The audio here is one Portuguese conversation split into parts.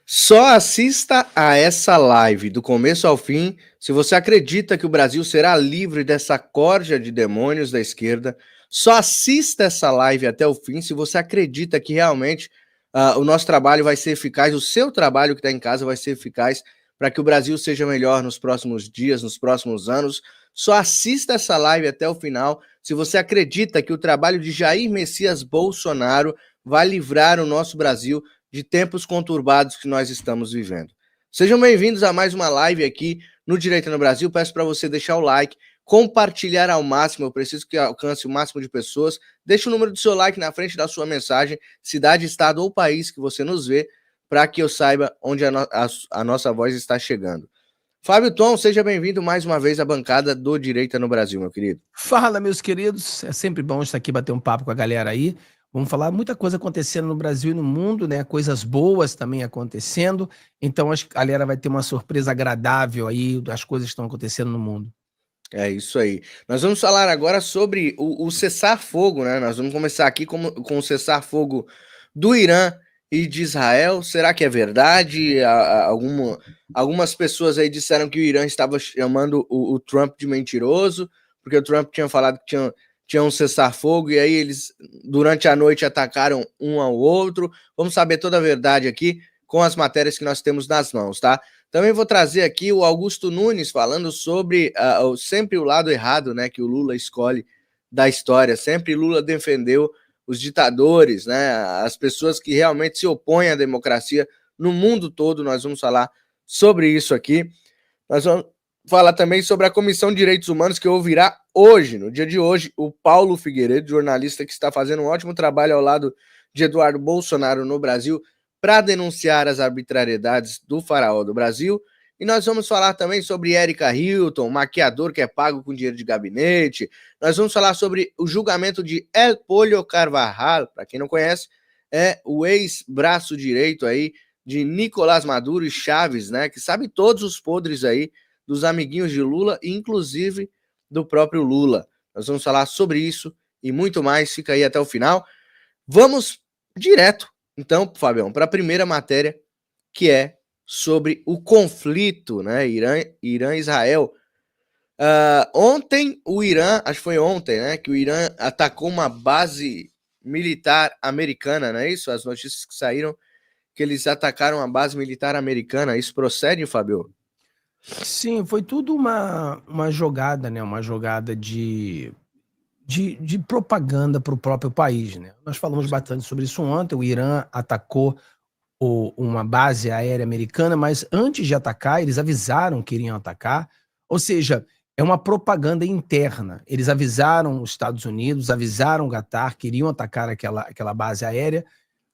Só assista a essa live do começo ao fim se você acredita que o Brasil será livre dessa corja de demônios da esquerda. Só assista essa live até o fim se você acredita que realmente o nosso trabalho vai ser eficaz, o seu trabalho que está em casa vai ser eficaz para que o Brasil seja melhor nos próximos dias, nos próximos anos. Só assista essa live até o final se você acredita que o trabalho de Jair Messias Bolsonaro vai livrar o nosso Brasil de tempos conturbados que nós estamos vivendo. Sejam bem-vindos a mais uma live aqui no Direito no Brasil. Peço para você deixar o like, compartilhar ao máximo, eu preciso que alcance o máximo de pessoas. Deixe o número do seu like na frente da sua mensagem, cidade, estado ou país que você nos vê, para que eu saiba onde a nossa voz está chegando. Fábio Tom, seja bem-vindo mais uma vez à bancada do Direito no Brasil, meu querido. Fala, meus queridos, é sempre bom estar aqui, bater um papo com a galera aí. Vamos falar muita coisa acontecendo no Brasil e no mundo, né? Coisas boas também acontecendo. Então, acho que a galera vai ter uma surpresa agradável aí das coisas que estão acontecendo no mundo. É isso aí. Nós vamos falar agora sobre o cessar-fogo, né? Nós vamos começar aqui com o cessar-fogo do Irã e de Israel. Será que é verdade? Algumas pessoas aí disseram que o Irã estava chamando o Trump de mentiroso, porque o Trump tinha falado que tinha um cessar-fogo, e aí eles, durante a noite, atacaram um ao outro. Vamos saber toda a verdade aqui com as matérias que nós temos nas mãos, tá? Também vou trazer aqui o Augusto Nunes falando sobre sempre o lado errado, né, que o Lula escolhe da história. Sempre Lula defendeu os ditadores, né, as pessoas que realmente se opõem à democracia no mundo todo. Nós vamos falar sobre isso aqui. Nós vamos falar também sobre a Comissão de Direitos Humanos, que ouvirá hoje, no dia de hoje, o Paulo Figueiredo, jornalista que está fazendo um ótimo trabalho ao lado de Eduardo Bolsonaro no Brasil, para denunciar as arbitrariedades do faraó do Brasil. E nós vamos falar também sobre Erika Hilton, maquiador que é pago com dinheiro de gabinete. Nós vamos falar sobre o julgamento de El Pollo Carvajal, para quem não conhece, é o ex-braço direito aí de Nicolás Maduro e Chaves, né, que sabe todos os podres aí dos amiguinhos de Lula, inclusive do próprio Lula. Nós vamos falar sobre isso e muito mais. Fica aí até o final. Vamos direto então, Fabião, para a primeira matéria, que é sobre o conflito, né, Irã e Israel. Ontem, o Irã, acho que foi ontem, né, que o Irã atacou uma base militar americana, não é isso? As notícias que saíram, que eles atacaram a base militar americana. Isso procede, Fabio? Sim, foi tudo uma jogada, né? Uma jogada de propaganda para o próprio país, né? Nós falamos bastante sobre isso ontem. O Irã atacou uma base aérea americana, mas antes de atacar, eles avisaram que iriam atacar, ou seja, é uma propaganda interna. Eles avisaram os Estados Unidos, avisaram o Qatar que iriam atacar aquela base aérea,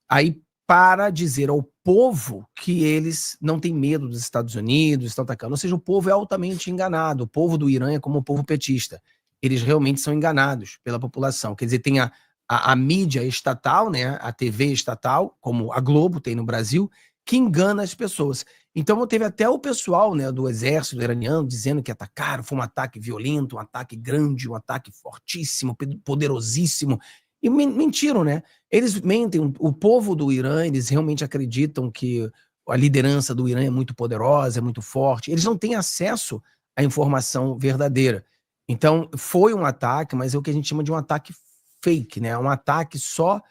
aí para dizer ao povo que eles não têm medo dos Estados Unidos, estão atacando. Ou seja, o povo é altamente enganado. O povo do Irã é como o povo petista. Eles realmente são enganados pela população. Quer dizer, tem a mídia estatal, né, a TV estatal, como a Globo tem no Brasil, que engana as pessoas. Então teve até o pessoal, né, do exército iraniano dizendo que atacaram, foi um ataque violento, um ataque grande, um ataque fortíssimo, poderosíssimo. E mentiram, né? Eles mentem. O povo do Irã, eles realmente acreditam que a liderança do Irã é muito poderosa, é muito forte. Eles não têm acesso à informação verdadeira. Então, foi um ataque, mas é o que a gente chama de um ataque fake, né? Um ataque só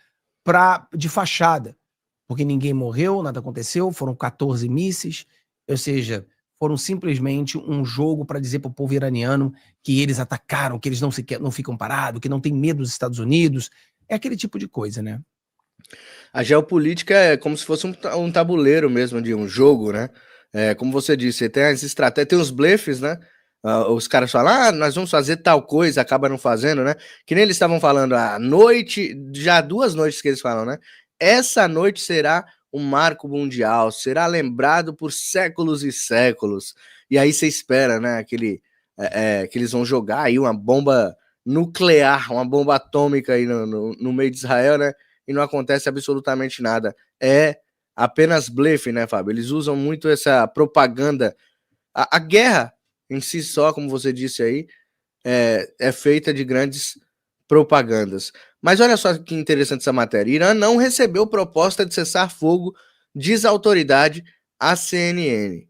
de fachada, porque ninguém morreu, nada aconteceu, foram 14 mísseis, ou seja, foram simplesmente um jogo para dizer para o povo iraniano que eles atacaram, que eles não ficam parados, que não tem medo dos Estados Unidos. É aquele tipo de coisa, né? A geopolítica é como se fosse um tabuleiro mesmo de um jogo, né? Como você disse, tem as estratégias, tem os blefes, né? Os caras falam, nós vamos fazer tal coisa, acaba não fazendo, né? Que nem eles estavam falando, à noite, já 2 noites que eles falam, né? Essa noite será um marco mundial, será lembrado por séculos e séculos. E aí você espera, né? Que eles vão jogar aí uma bomba nuclear, uma bomba atômica aí no meio de Israel, né? E não acontece absolutamente nada. É apenas blefe, né, Fábio? Eles usam muito essa propaganda. A guerra em si só, como você disse aí, é feita de grandes propagandas. Mas olha só que interessante essa matéria. Irã não recebeu proposta de cessar fogo diz a autoridade à CNN.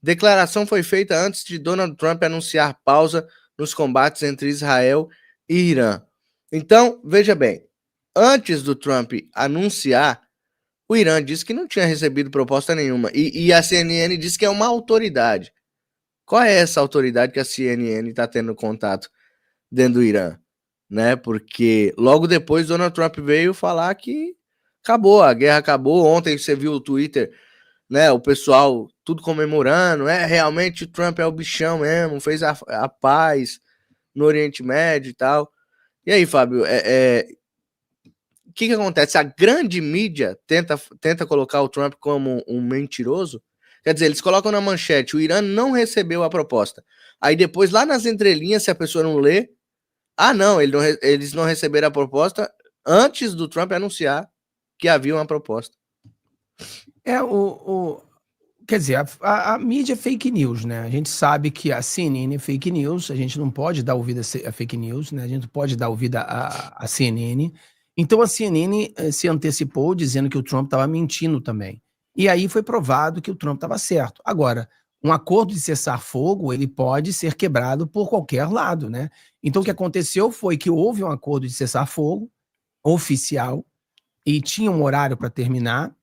Declaração foi feita antes de Donald Trump anunciar pausa nos combates entre Israel e Irã. Então, veja bem, antes do Trump anunciar, o Irã disse que não tinha recebido proposta nenhuma. E a CNN disse que é uma autoridade. Qual é essa autoridade que a CNN está tendo contato dentro do Irã? Né? Porque logo depois Donald Trump veio falar que acabou, a guerra acabou. Ontem você viu o Twitter, né? O pessoal tudo comemorando. Realmente o Trump é o bichão mesmo, fez a paz no Oriente Médio e tal. E aí, Fábio, o que acontece? A grande mídia tenta colocar o Trump como um mentiroso. Quer dizer, eles colocam na manchete, o Irã não recebeu a proposta. Aí depois, lá nas entrelinhas, se a pessoa não lê, não, eles não receberam a proposta antes do Trump anunciar que havia uma proposta. Quer dizer, a mídia é fake news, né? A gente sabe que a CNN é fake news, a gente não pode dar ouvido a fake news, né? A gente não pode dar ouvido a CNN. Então a CNN se antecipou dizendo que o Trump estava mentindo também. E aí foi provado que o Trump estava certo. Agora, um acordo de cessar-fogo, ele pode ser quebrado por qualquer lado, né? Então o que aconteceu foi que houve um acordo de cessar-fogo oficial e tinha um horário para terminar.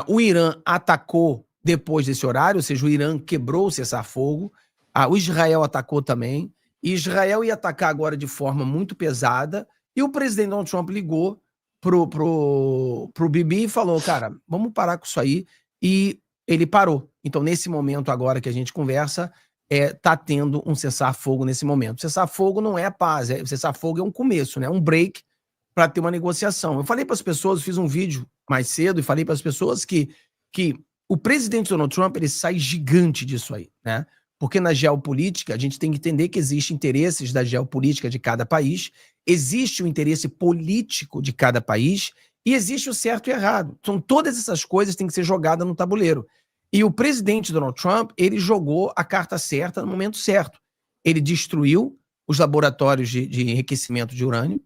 O Irã atacou depois desse horário, ou seja, o Irã quebrou o cessar-fogo, o Israel atacou também, e Israel ia atacar agora de forma muito pesada, e o presidente Donald Trump ligou pro Bibi e falou, cara, vamos parar com isso aí, e ele parou. Então, nesse momento agora que a gente conversa, tá tendo um cessar-fogo nesse momento. Cessar-fogo não é paz, cessar-fogo é um começo, né? Um break para ter uma negociação. Eu falei para as pessoas, fiz um vídeo mais cedo e falei para as pessoas que o presidente Donald Trump ele sai gigante disso aí, né? Porque na geopolítica a gente tem que entender que existem interesses da geopolítica de cada país, existe o interesse político de cada país e existe o certo e errado. Então todas essas coisas têm que ser jogadas no tabuleiro. E o presidente Donald Trump, ele jogou a carta certa no momento certo. Ele destruiu os laboratórios de enriquecimento de urânio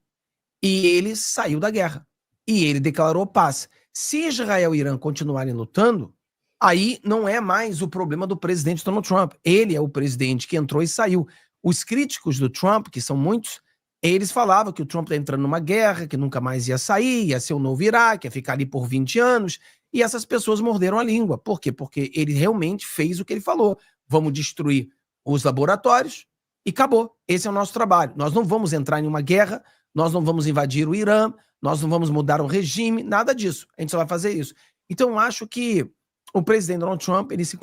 e ele saiu da guerra. E ele declarou paz. Se Israel e Irã continuarem lutando, aí não é mais o problema do presidente Donald Trump. Ele é o presidente que entrou e saiu. Os críticos do Trump, que são muitos, eles falavam que o Trump está entrando numa guerra, que nunca mais ia sair, ia ser o novo Iraque, ia ficar ali por 20 anos. E essas pessoas morderam a língua. Por quê? Porque ele realmente fez o que ele falou. Vamos destruir os laboratórios e acabou. Esse é o nosso trabalho. Nós não vamos entrar em uma guerra, nós não vamos invadir o Irã, nós não vamos mudar o regime, nada disso. A gente só vai fazer isso. Então, eu acho que o presidente Donald Trump ele se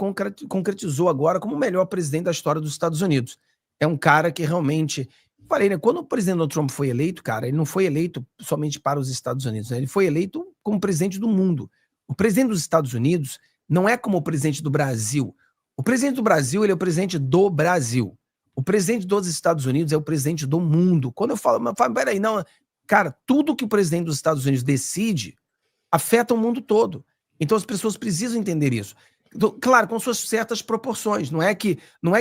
concretizou agora como o melhor presidente da história dos Estados Unidos. É um cara que realmente... Falei, né? Quando o presidente Donald Trump foi eleito, cara, ele não foi eleito somente para os Estados Unidos, né? Ele foi eleito como presidente do mundo. O presidente dos Estados Unidos não é como o presidente do Brasil. O presidente do Brasil, ele é o presidente do Brasil. O presidente dos Estados Unidos é o presidente do mundo. Quando eu falo, peraí, não... Cara, tudo que o presidente dos Estados Unidos decide afeta o mundo todo. Então as pessoas precisam entender isso. Então, claro, com suas certas proporções. Não é que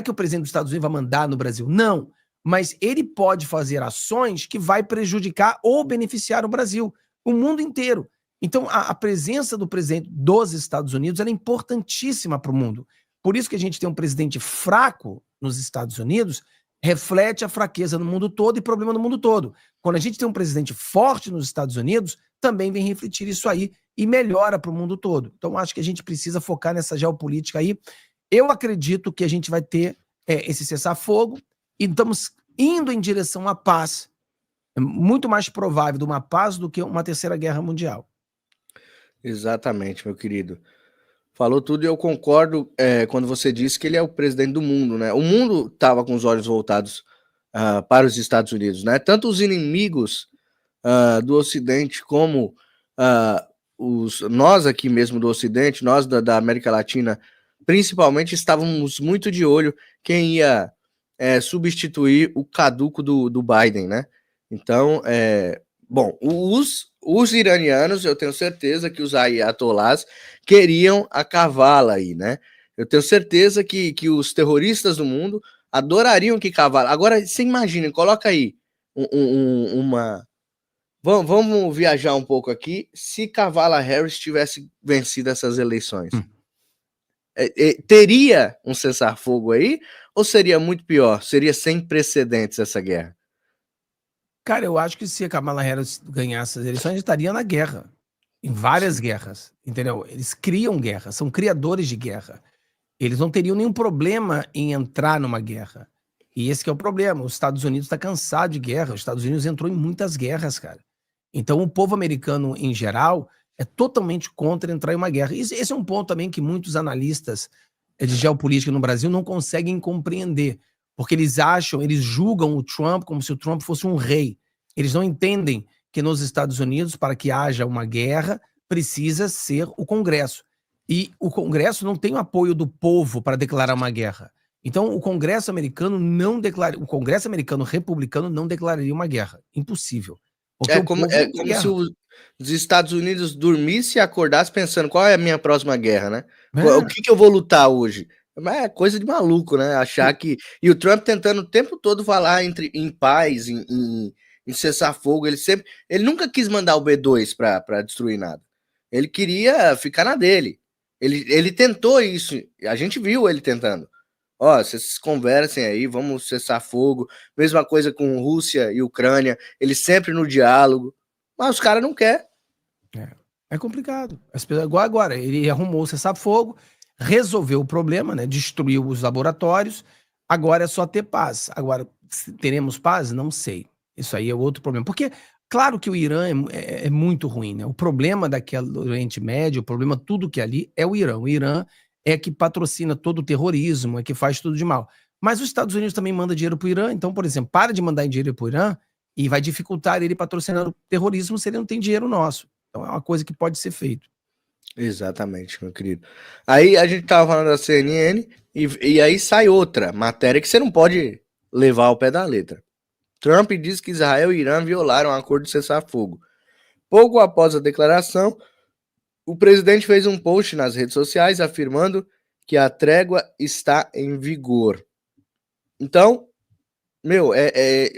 o presidente dos Estados Unidos vai mandar no Brasil. Não. Mas ele pode fazer ações que vai prejudicar ou beneficiar o Brasil, o mundo inteiro. Então a presença do presidente dos Estados Unidos é importantíssima para o mundo. Por isso que a gente tem um presidente fraco nos Estados Unidos, reflete a fraqueza no mundo todo e problema no mundo todo. Quando a gente tem um presidente forte nos Estados Unidos, também vem refletir isso aí e melhora para o mundo todo. Então, acho que a gente precisa focar nessa geopolítica aí. Eu acredito que a gente vai ter esse cessar-fogo e estamos indo em direção à paz. É muito mais provável de uma paz do que uma terceira guerra mundial. Exatamente, meu querido. Falou tudo e eu concordo quando você disse que ele é o presidente do mundo, né? O mundo estava com os olhos voltados para os Estados Unidos, né? Tanto os inimigos do Ocidente como nós aqui mesmo do Ocidente, nós da América Latina, principalmente estávamos muito de olho quem ia substituir o caduco do Biden, né? Então, bom, os iranianos, eu tenho certeza que os ayatollahs queriam a cavala aí, né? Eu tenho certeza que os terroristas do mundo adorariam que cavala. Agora, você imagina, coloca aí uma Vamos viajar um pouco aqui. Se Kamala Harris tivesse vencido essas eleições, teria um cessar-fogo aí? Ou seria muito pior? Seria sem precedentes essa guerra? Cara, eu acho que se a Kamala Harris ganhasse as eleições, a gente estaria na guerra. Em várias Sim. guerras, entendeu? Eles criam guerra, são criadores de guerra. Eles não teriam nenhum problema em entrar numa guerra. E esse que é o problema. Os Estados Unidos está cansado de guerra. Os Estados Unidos entrou em muitas guerras, cara. Então, o povo americano, em geral, é totalmente contra entrar em uma guerra. Esse é um ponto também que muitos analistas de geopolítica no Brasil não conseguem compreender. Porque eles julgam o Trump como se o Trump fosse um rei. Eles não entendem que nos Estados Unidos, para que haja uma guerra, precisa ser o Congresso. E o Congresso não tem o apoio do povo para declarar uma guerra. Então, o Congresso americano o Congresso americano republicano não declararia uma guerra. Impossível. Porque o povo É não quer como se guerra. os Estados Unidos dormissem e acordassem pensando qual é a minha próxima guerra, né? O É. que eu vou lutar hoje? Mas é coisa de maluco, né? Achar que. E o Trump tentando o tempo todo falar em paz, em cessar fogo. Ele nunca quis mandar o B2 para destruir nada. Ele queria ficar na dele. Ele tentou isso. A gente viu ele tentando. Ó, vocês conversem aí, vamos cessar fogo. Mesma coisa com Rússia e Ucrânia, eles sempre no diálogo. Mas os caras não querem. É complicado. Igual agora, ele arrumou o cessar-fogo, resolveu o problema, né? Destruiu os laboratórios. Agora é só ter paz. Agora, teremos paz? Não sei. Isso aí é outro problema. Porque, claro que o Irã é muito ruim, né? O problema daquele do Oriente Médio, o problema tudo que é ali é o Irã. O Irã é que patrocina todo o terrorismo, é que faz tudo de mal. Mas os Estados Unidos também manda dinheiro para o Irã. Então, por exemplo, para de mandar dinheiro para o Irã e vai dificultar ele patrocinando o terrorismo se ele não tem dinheiro nosso. Então é uma coisa que pode ser feito. Exatamente, meu querido. Aí a gente tava falando da CNN e aí sai outra matéria que você não pode levar ao pé da letra. Trump diz que Israel e Irã violaram o acordo de cessar-fogo. Pouco após a declaração, o presidente fez um post nas redes sociais afirmando que a trégua está em vigor. Então,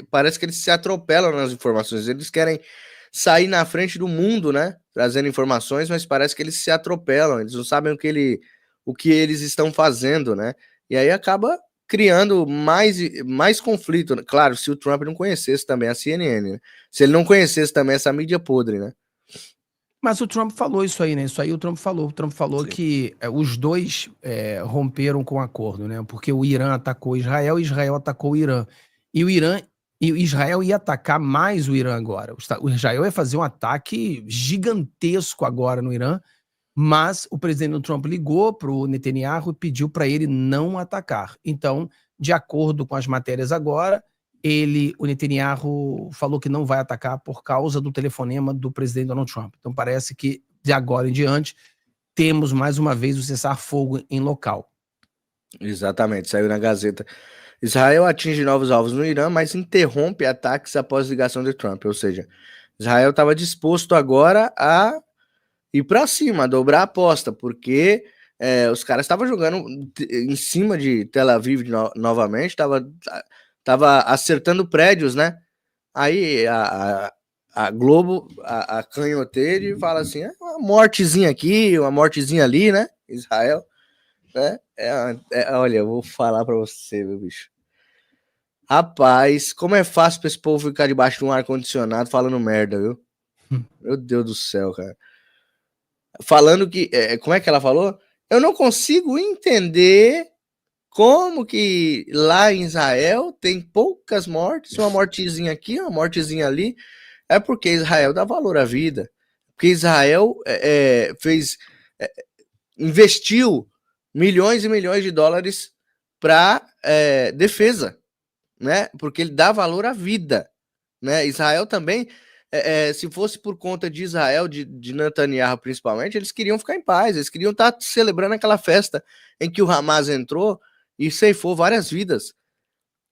parece que eles se atropelam nas informações. Eles querem sair na frente do mundo, né? Trazendo informações, mas parece que eles se atropelam. Eles não sabem o que eles estão fazendo, né? E aí acaba criando mais conflito. Claro, se o Trump não conhecesse também a CNN, né? Se ele não conhecesse também essa mídia podre, né? Mas o Trump falou isso aí, né? Isso aí o Trump falou. O Trump falou Sim. que os dois romperam com o acordo, né? Porque o Irã atacou Israel e Israel atacou o Irã. E o Israel ia atacar mais o Irã agora. O Israel ia fazer um ataque gigantesco agora no Irã, mas o presidente Trump ligou para o Netanyahu e pediu para ele não atacar. Então, de acordo com as matérias agora, o Netanyahu falou que não vai atacar por causa do telefonema do presidente Donald Trump. Então parece que de agora em diante temos mais uma vez o cessar-fogo em local. Exatamente, saiu na Gazeta. Israel atinge novos alvos no Irã, mas interrompe ataques após ligação de Trump. Ou seja, Israel estava disposto agora a ir para cima, a dobrar a aposta, porque os caras estavam jogando em cima de Tel Aviv novamente, tava acertando prédios, né? Aí a Globo, a canhoteira, e fala assim: uma mortezinha aqui, uma mortezinha ali, né? Israel, né? Olha, eu vou falar pra você, meu bicho. Rapaz, como é fácil pra esse povo ficar debaixo de um ar-condicionado falando merda, viu? Meu Deus do céu, cara. Falando que. Como é que ela falou? Eu não consigo entender como que lá em Israel tem poucas mortes, uma mortezinha aqui, uma mortezinha ali. É porque Israel dá valor à vida. Porque Israel investiu milhões e milhões de dólares para defesa, né? Porque ele dá valor à vida, né? Israel também, se fosse por conta de Israel, de Netanyahu principalmente, eles queriam ficar em paz, eles queriam estar celebrando aquela festa em que o Hamas entrou e ceifou várias vidas.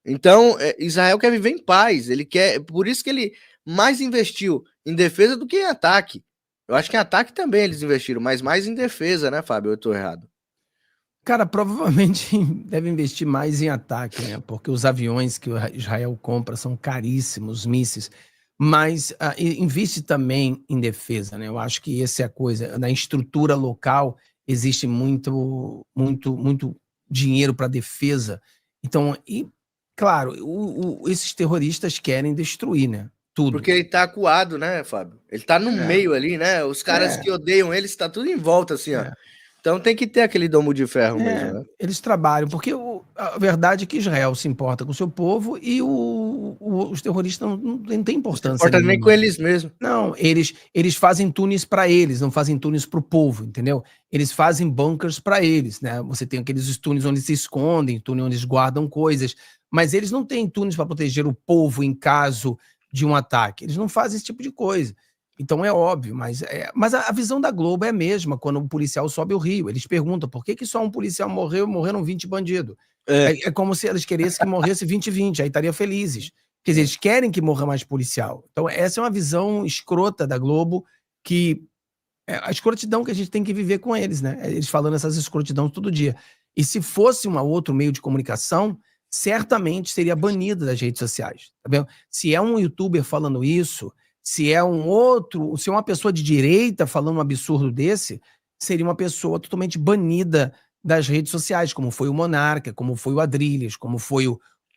Então, Israel quer viver em paz, ele quer, por isso que ele mais investiu em defesa do que em ataque. Eu acho que em ataque também eles investiram, mas mais em defesa, né, Fábio? Eu tô errado. Cara, provavelmente deve investir mais em ataque, né? Porque os aviões que o Israel compra são caríssimos, mísseis. mas investe também em defesa, né? Eu acho que essa é a coisa. Na estrutura local existe muito dinheiro para defesa. Então, e claro, esses terroristas querem destruir, né? Tudo. Porque ele tá acuado, né, Fábio? Ele tá no meio ali, né? Os caras que odeiam ele, está tudo em volta, assim, ó. Então tem que ter aquele domo de ferro mesmo, né? Eles trabalham, porque a verdade é que Israel se importa com o seu povo e os terroristas não têm importância. Não se importa nem com eles mesmos. Não, eles fazem túneis para eles, não fazem túneis para o povo, entendeu? Eles fazem bunkers para eles, né? Você tem aqueles túneis onde se escondem, túneis onde eles guardam coisas, mas eles não têm túneis para proteger o povo em caso de um ataque. Eles não fazem esse tipo de coisa. Então é óbvio, mas a visão da Globo é a mesma quando um policial sobe o rio. Eles perguntam por que só um policial morreu e morreram 20 bandidos. É como se eles queressem que morresse 20, aí estariam felizes. Quer dizer, eles querem que morra mais policial. Então essa é uma visão escrota da Globo, que é a escrotidão que a gente tem que viver com eles, né? Eles falando essas escrotidões todo dia. E se fosse um outro meio de comunicação, certamente seria banido das redes sociais. Tá vendo? Se é um youtuber falando isso, se é uma pessoa de direita falando um absurdo desse, seria uma pessoa totalmente banida das redes sociais, como foi o Monarca, como foi o Adrilles, como foi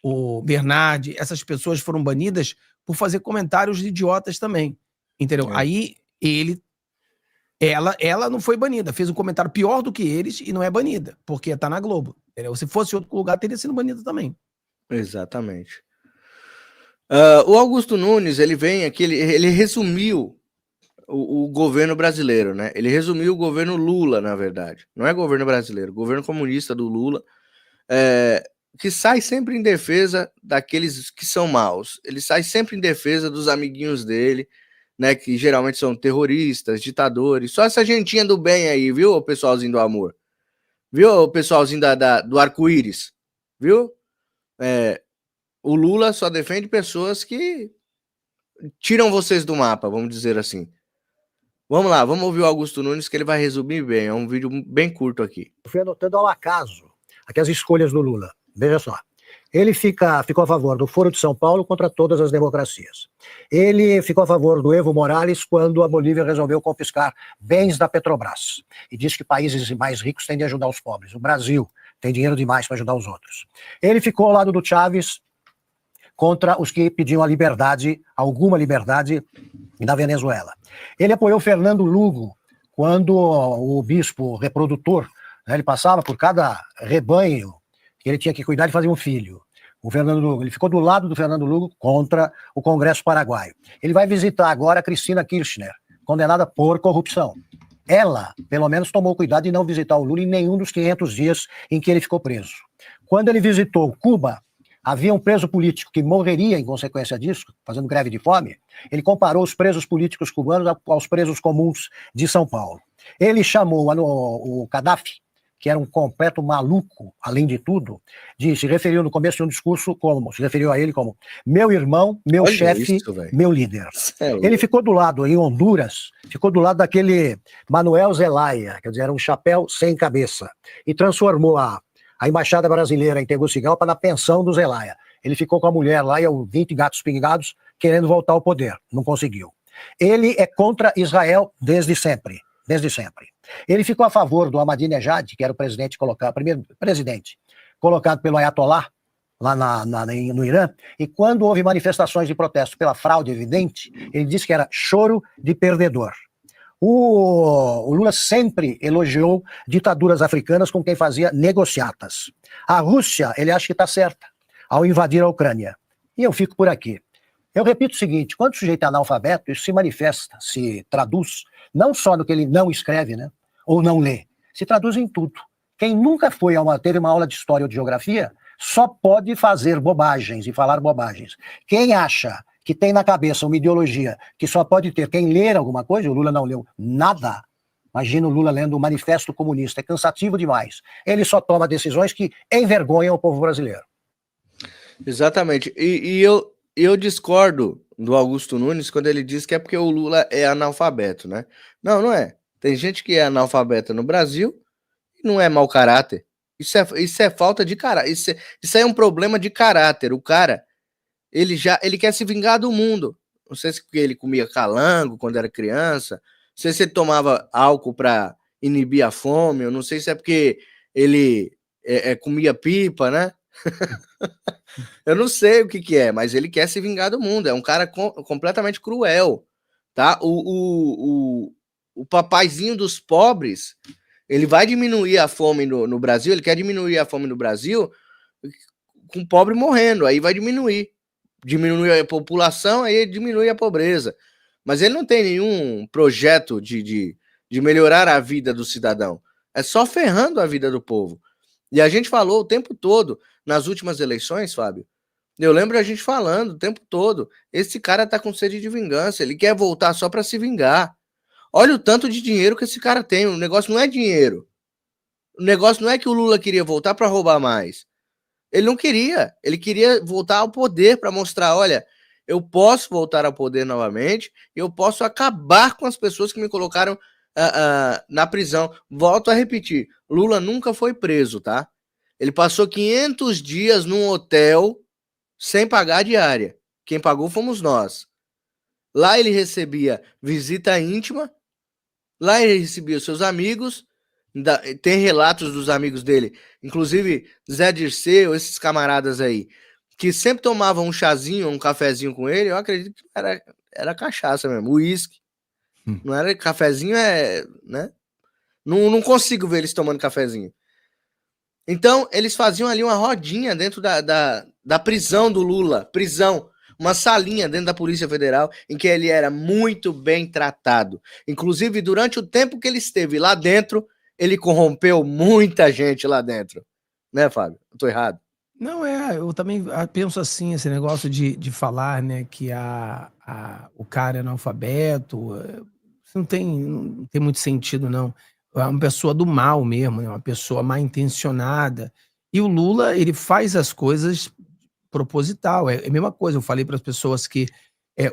o Bernardi. Essas pessoas foram banidas por fazer comentários idiotas também, entendeu? Aí ela não foi banida, fez um comentário pior do que eles e não é banida, porque tá na Globo, entendeu? Se fosse outro lugar, teria sido banida também. Exatamente. O Augusto Nunes, ele vem aqui, ele resumiu o governo brasileiro, né? Ele resumiu o governo Lula, na verdade. Não é governo brasileiro, governo comunista do Lula, que sai sempre em defesa daqueles que são maus. Ele sai sempre em defesa dos amiguinhos dele, né? Que geralmente são terroristas, ditadores. Só essa gentinha do bem aí, viu, o pessoalzinho do amor? Viu, o pessoalzinho do arco-íris? Viu? O Lula só defende pessoas que tiram vocês do mapa, vamos dizer assim. Vamos lá, vamos ouvir o Augusto Nunes, que ele vai resumir bem. É um vídeo bem curto aqui. Eu fui anotando ao acaso aqui as escolhas do Lula. Veja só. Ele ficou a favor do Foro de São Paulo contra todas as democracias. Ele ficou a favor do Evo Morales quando a Bolívia resolveu confiscar bens da Petrobras. E disse que países mais ricos têm de ajudar os pobres. O Brasil tem dinheiro demais para ajudar os outros. Ele ficou ao lado do Chávez contra os que pediam a liberdade, alguma liberdade, da Venezuela. Ele apoiou Fernando Lugo quando o bispo reprodutor, né, ele passava por cada rebanho que ele tinha que cuidar de fazer um filho. O Fernando Lugo, ele ficou do lado do Fernando Lugo contra o Congresso Paraguaio. Ele vai visitar agora a Cristina Kirchner, condenada por corrupção. Ela, pelo menos, tomou cuidado de não visitar o Lula em nenhum dos 500 dias em que ele ficou preso. Quando ele visitou Cuba, havia um preso político que morreria em consequência disso, fazendo greve de fome. Ele comparou os presos políticos cubanos aos presos comuns de São Paulo. Ele chamou o Gaddafi, que era um completo maluco, além de tudo, se referiu no começo de um discurso se referiu a ele como meu irmão, meu chefe, meu líder. Ele ficou do lado, em Honduras, ficou do lado daquele Manuel Zelaya, quer dizer, era um chapéu sem cabeça, e transformou a embaixada brasileira em Tegucigalpa na pensão do Zelaya. Ele ficou com a mulher lá e 20 gatos pingados querendo voltar ao poder. Não conseguiu. Ele é contra Israel desde sempre. Desde sempre. Ele ficou a favor do Ahmadinejad, que era o primeiro presidente colocado pelo Ayatollah lá no Irã, e quando houve manifestações de protesto pela fraude evidente, ele disse que era choro de perdedor. O Lula sempre elogiou ditaduras africanas com quem fazia negociatas. A Rússia, ele acha que está certa ao invadir a Ucrânia. E eu fico por aqui. Eu repito o seguinte, quando o sujeito é analfabeto, isso se manifesta, se traduz, não só no que ele não escreve, né, ou não lê, se traduz em tudo. Quem nunca teve uma aula de história ou de geografia, só pode fazer bobagens e falar bobagens. Quem acha que tem na cabeça uma ideologia que só pode ter quem ler alguma coisa, o Lula não leu nada. Imagina o Lula lendo o Manifesto Comunista, é cansativo demais. Ele só toma decisões que envergonham o povo brasileiro. Exatamente. E eu discordo do Augusto Nunes quando ele diz que é porque o Lula é analfabeto, né? Não, não é. Tem gente que é analfabeta no Brasil e não é mau caráter. Isso é falta de caráter. Isso é um problema de caráter. O cara, ele quer se vingar do mundo. Não sei se porque ele comia calango quando era criança. Não sei se ele tomava álcool para inibir a fome. Eu não sei se é porque ele comia pipa, né? Eu não sei o que é, mas ele quer se vingar do mundo. É um cara completamente cruel, tá? O papaizinho dos pobres, ele vai diminuir a fome no Brasil, ele quer diminuir a fome no Brasil com o pobre morrendo, aí vai diminuir. Diminui a população, aí diminui a pobreza. Mas ele não tem nenhum projeto de melhorar a vida do cidadão. É só ferrando a vida do povo. E a gente falou o tempo todo, nas últimas eleições, Fábio, eu lembro a gente falando o tempo todo, esse cara tá com sede de vingança, ele quer voltar só para se vingar. Olha o tanto de dinheiro que esse cara tem, o negócio não é dinheiro. O negócio não é que o Lula queria voltar para roubar mais. Ele não queria, ele queria voltar ao poder para mostrar, olha, eu posso voltar ao poder novamente, eu posso acabar com as pessoas que me colocaram na prisão. Volto a repetir, Lula nunca foi preso, tá? Ele passou 500 dias num hotel sem pagar a diária. Quem pagou fomos nós. Lá ele recebia visita íntima, lá ele recebia os seus amigos, tem relatos dos amigos dele, inclusive Zé Dirceu, esses camaradas aí, que sempre tomavam um chazinho, um cafezinho com ele. Eu acredito que era cachaça mesmo, uísque. Não era cafezinho, né? Não consigo ver eles tomando cafezinho. Então, eles faziam ali uma rodinha dentro da prisão do Lula. Prisão. Uma salinha dentro da Polícia Federal em que ele era muito bem tratado. Inclusive, durante o tempo que ele esteve lá dentro, ele corrompeu muita gente lá dentro. Né, Fábio? Eu tô errado? Não, eu também penso assim, esse negócio de falar, né, que o cara é analfabeto, isso não tem muito sentido, não. É uma pessoa do mal mesmo, né, uma pessoa mal intencionada. E o Lula, ele faz as coisas proposital, é a mesma coisa. Eu falei para as pessoas que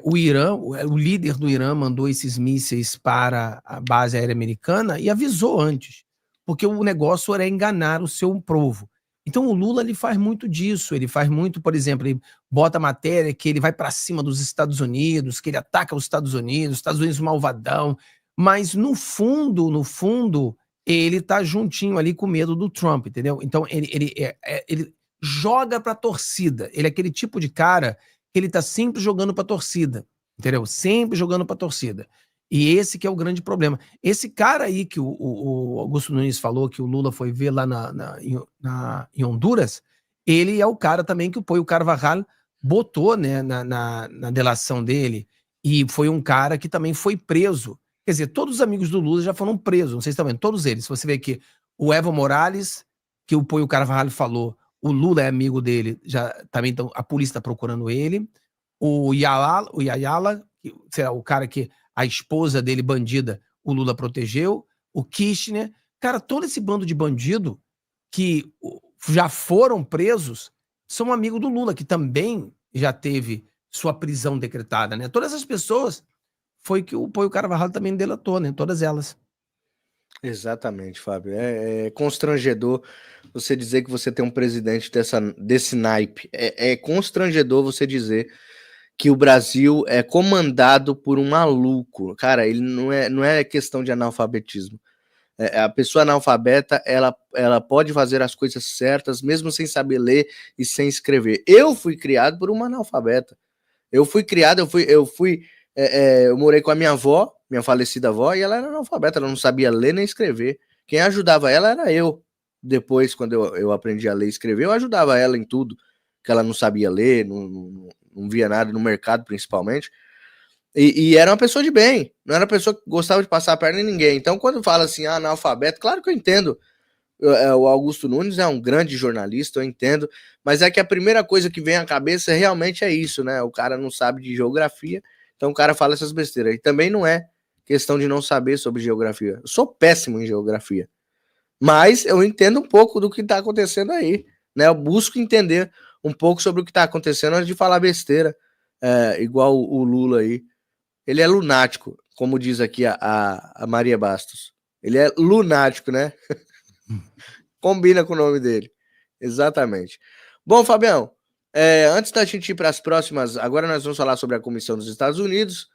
o Irã, o líder do Irã mandou esses mísseis para a base aérea americana e avisou antes, porque o negócio era enganar o seu povo. Então o Lula, ele faz muito disso, ele faz muito, por exemplo, ele bota matéria que ele vai para cima dos Estados Unidos, que ele ataca os Estados Unidos malvadão, mas no fundo, ele tá juntinho ali com medo do Trump, entendeu? Então ele joga pra torcida, ele é aquele tipo de cara que ele tá sempre jogando pra torcida, entendeu? Sempre jogando pra torcida. E esse que é o grande problema. Esse cara aí que o Augusto Nunes falou que o Lula foi ver lá em Honduras, ele é o cara também que o Poio Carvajal botou, né, na delação dele, e foi um cara que também foi preso. Quer dizer, todos os amigos do Lula já foram presos, não sei se estão vendo, todos eles. Se você vê aqui, o Evo Morales, que o Poio Carvajal falou, o Lula é amigo dele, já também a polícia está procurando ele. O Yayala, que será o cara que a esposa dele, bandida, o Lula protegeu, o Kirchner. Cara, todo esse bando de bandido que já foram presos são amigos do Lula, que também já teve sua prisão decretada, né? Todas essas pessoas foi que o Poio Carvajal também delatou, né? Todas elas. Exatamente, Fábio. É constrangedor você dizer que você tem um presidente desse naipe. É constrangedor você dizer que o Brasil é comandado por um maluco. Cara, ele não é questão de analfabetismo. A pessoa analfabeta, ela pode fazer as coisas certas, mesmo sem saber ler e sem escrever. Eu fui criado por uma analfabeta. Eu morei com a minha avó, minha falecida avó, e ela era analfabeta, ela não sabia ler nem escrever. Quem ajudava ela era eu. Depois, quando eu aprendi a ler e escrever, eu ajudava ela em tudo, que ela não sabia ler, não via nada no mercado, principalmente. E era uma pessoa de bem, não era uma pessoa que gostava de passar a perna em ninguém. Então, quando fala assim, analfabeto, claro que eu entendo. O Augusto Nunes é um grande jornalista, eu entendo, mas é que a primeira coisa que vem à cabeça realmente é isso, né? O cara não sabe de geografia, então o cara fala essas besteiras. E também não é questão de não saber sobre geografia. Eu sou péssimo em geografia, mas eu entendo um pouco do que está acontecendo aí, né? Eu busco entender um pouco sobre o que está acontecendo antes de falar besteira, igual o Lula aí. Ele é lunático, como diz aqui a Maria Bastos. Ele é lunático, né? Combina com o nome dele. Exatamente. Bom, Fabião, Antes da gente ir para as próximas, agora nós vamos falar sobre a comissão dos Estados Unidos,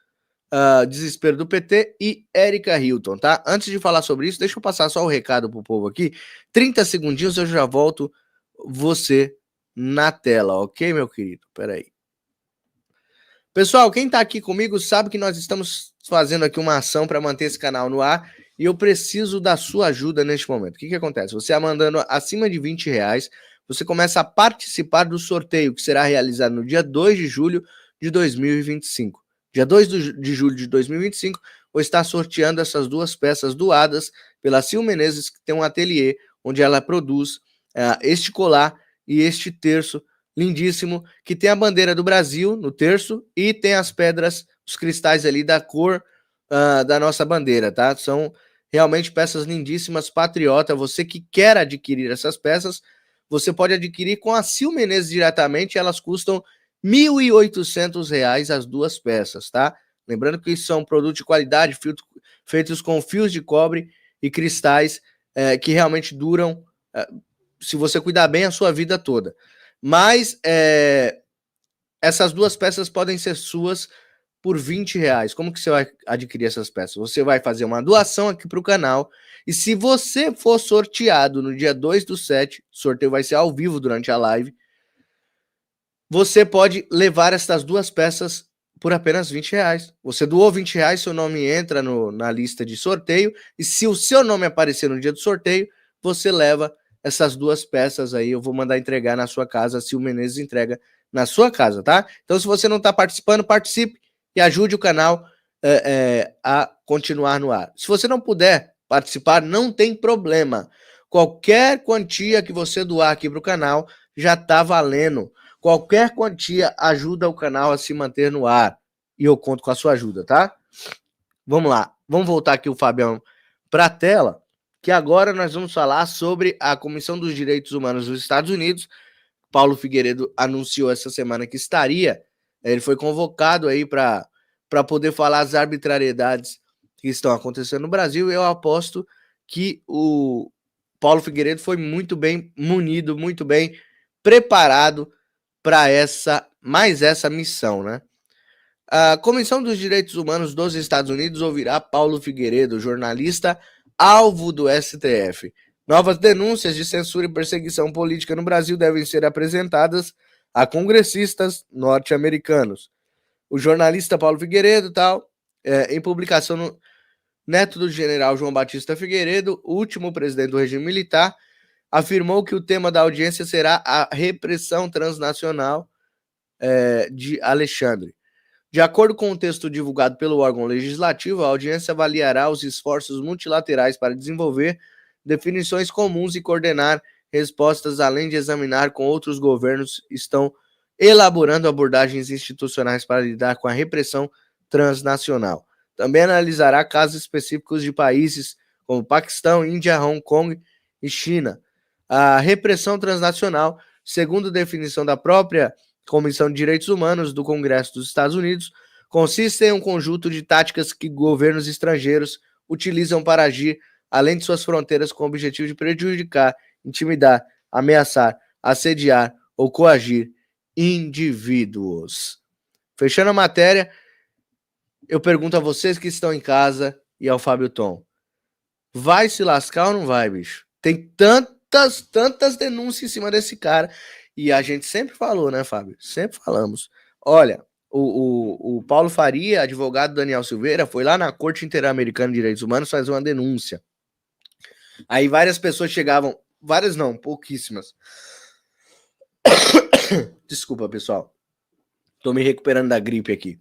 desespero do PT e Erika Hilton, tá? Antes de falar sobre isso, deixa eu passar só o recado pro povo aqui. 30 segundinhos, eu já volto você na tela, ok, meu querido? Peraí. Pessoal, quem tá aqui comigo sabe que nós estamos fazendo aqui uma ação para manter esse canal no ar e eu preciso da sua ajuda neste momento. O que acontece? Você mandando acima de R$20, você começa a participar do sorteio que será realizado no dia 2 de julho de 2025. Dia 2 de julho de 2025, vou estar sorteando essas duas peças doadas pela Sil Menezes, que tem um ateliê onde ela produz este colar e este terço lindíssimo, que tem a bandeira do Brasil no terço e tem as pedras, os cristais ali da cor da nossa bandeira, tá? São realmente peças lindíssimas, patriota. Você que quer adquirir essas peças, você pode adquirir com a Sil Menezes diretamente, elas custam R$1.800 as duas peças, tá? Lembrando que são produtos de qualidade, feitos com fios de cobre e cristais que realmente duram, se você cuidar bem, a sua vida toda. Mas essas duas peças podem ser suas por R$20. Como que você vai adquirir essas peças? Você vai fazer uma doação aqui para o canal e se você for sorteado no dia 2/7, o sorteio vai ser ao vivo durante a live, você pode levar essas duas peças por apenas R$20. Você doou R$20, seu nome entra na lista de sorteio e se o seu nome aparecer no dia do sorteio, você leva essas duas peças aí, eu vou mandar entregar na sua casa, se o Menezes entrega na sua casa, tá? Então, se você não está participando, participe e ajude o canal a continuar no ar. Se você não puder participar, não tem problema. Qualquer quantia que você doar aqui para o canal já está valendo. Qualquer quantia ajuda o canal a se manter no ar. E eu conto com a sua ajuda, tá? Vamos lá. Vamos voltar aqui o Fabião para a tela, que agora nós vamos falar sobre a Comissão dos Direitos Humanos dos Estados Unidos. Paulo Figueiredo anunciou essa semana que ele foi convocado aí para poder falar as arbitrariedades que estão acontecendo no Brasil. Eu aposto que o Paulo Figueiredo foi muito bem munido, muito bem preparado para essa missão, né? A Comissão dos Direitos Humanos dos Estados Unidos ouvirá Paulo Figueiredo, jornalista alvo do STF. Novas denúncias de censura e perseguição política no Brasil devem ser apresentadas a congressistas norte-americanos. O jornalista Paulo Figueiredo, em publicação no neto do general João Batista Figueiredo, último presidente do regime militar, afirmou que o tema da audiência será a repressão transnacional de Alexandre. De acordo com o texto divulgado pelo órgão legislativo, a audiência avaliará os esforços multilaterais para desenvolver definições comuns e coordenar respostas, além de examinar com outros governos que estão elaborando abordagens institucionais para lidar com a repressão transnacional. Também analisará casos específicos de países como Paquistão, Índia, Hong Kong e China. A repressão transnacional, segundo definição da própria Comissão de Direitos Humanos do Congresso dos Estados Unidos, consiste em um conjunto de táticas que governos estrangeiros utilizam para agir além de suas fronteiras com o objetivo de prejudicar, intimidar, ameaçar, assediar ou coagir indivíduos. Fechando a matéria, eu pergunto a vocês que estão em casa e ao Fábio Tom, vai se lascar ou não vai, bicho? Tem tantas denúncias em cima desse cara. E a gente sempre falou, né, Fábio? Sempre falamos. Olha, o Paulo Faria, advogado Daniel Silveira, foi lá na Corte Interamericana de Direitos Humanos fazer uma denúncia. Aí várias pessoas chegavam, várias não, pouquíssimas. Desculpa, pessoal. Tô me recuperando da gripe aqui.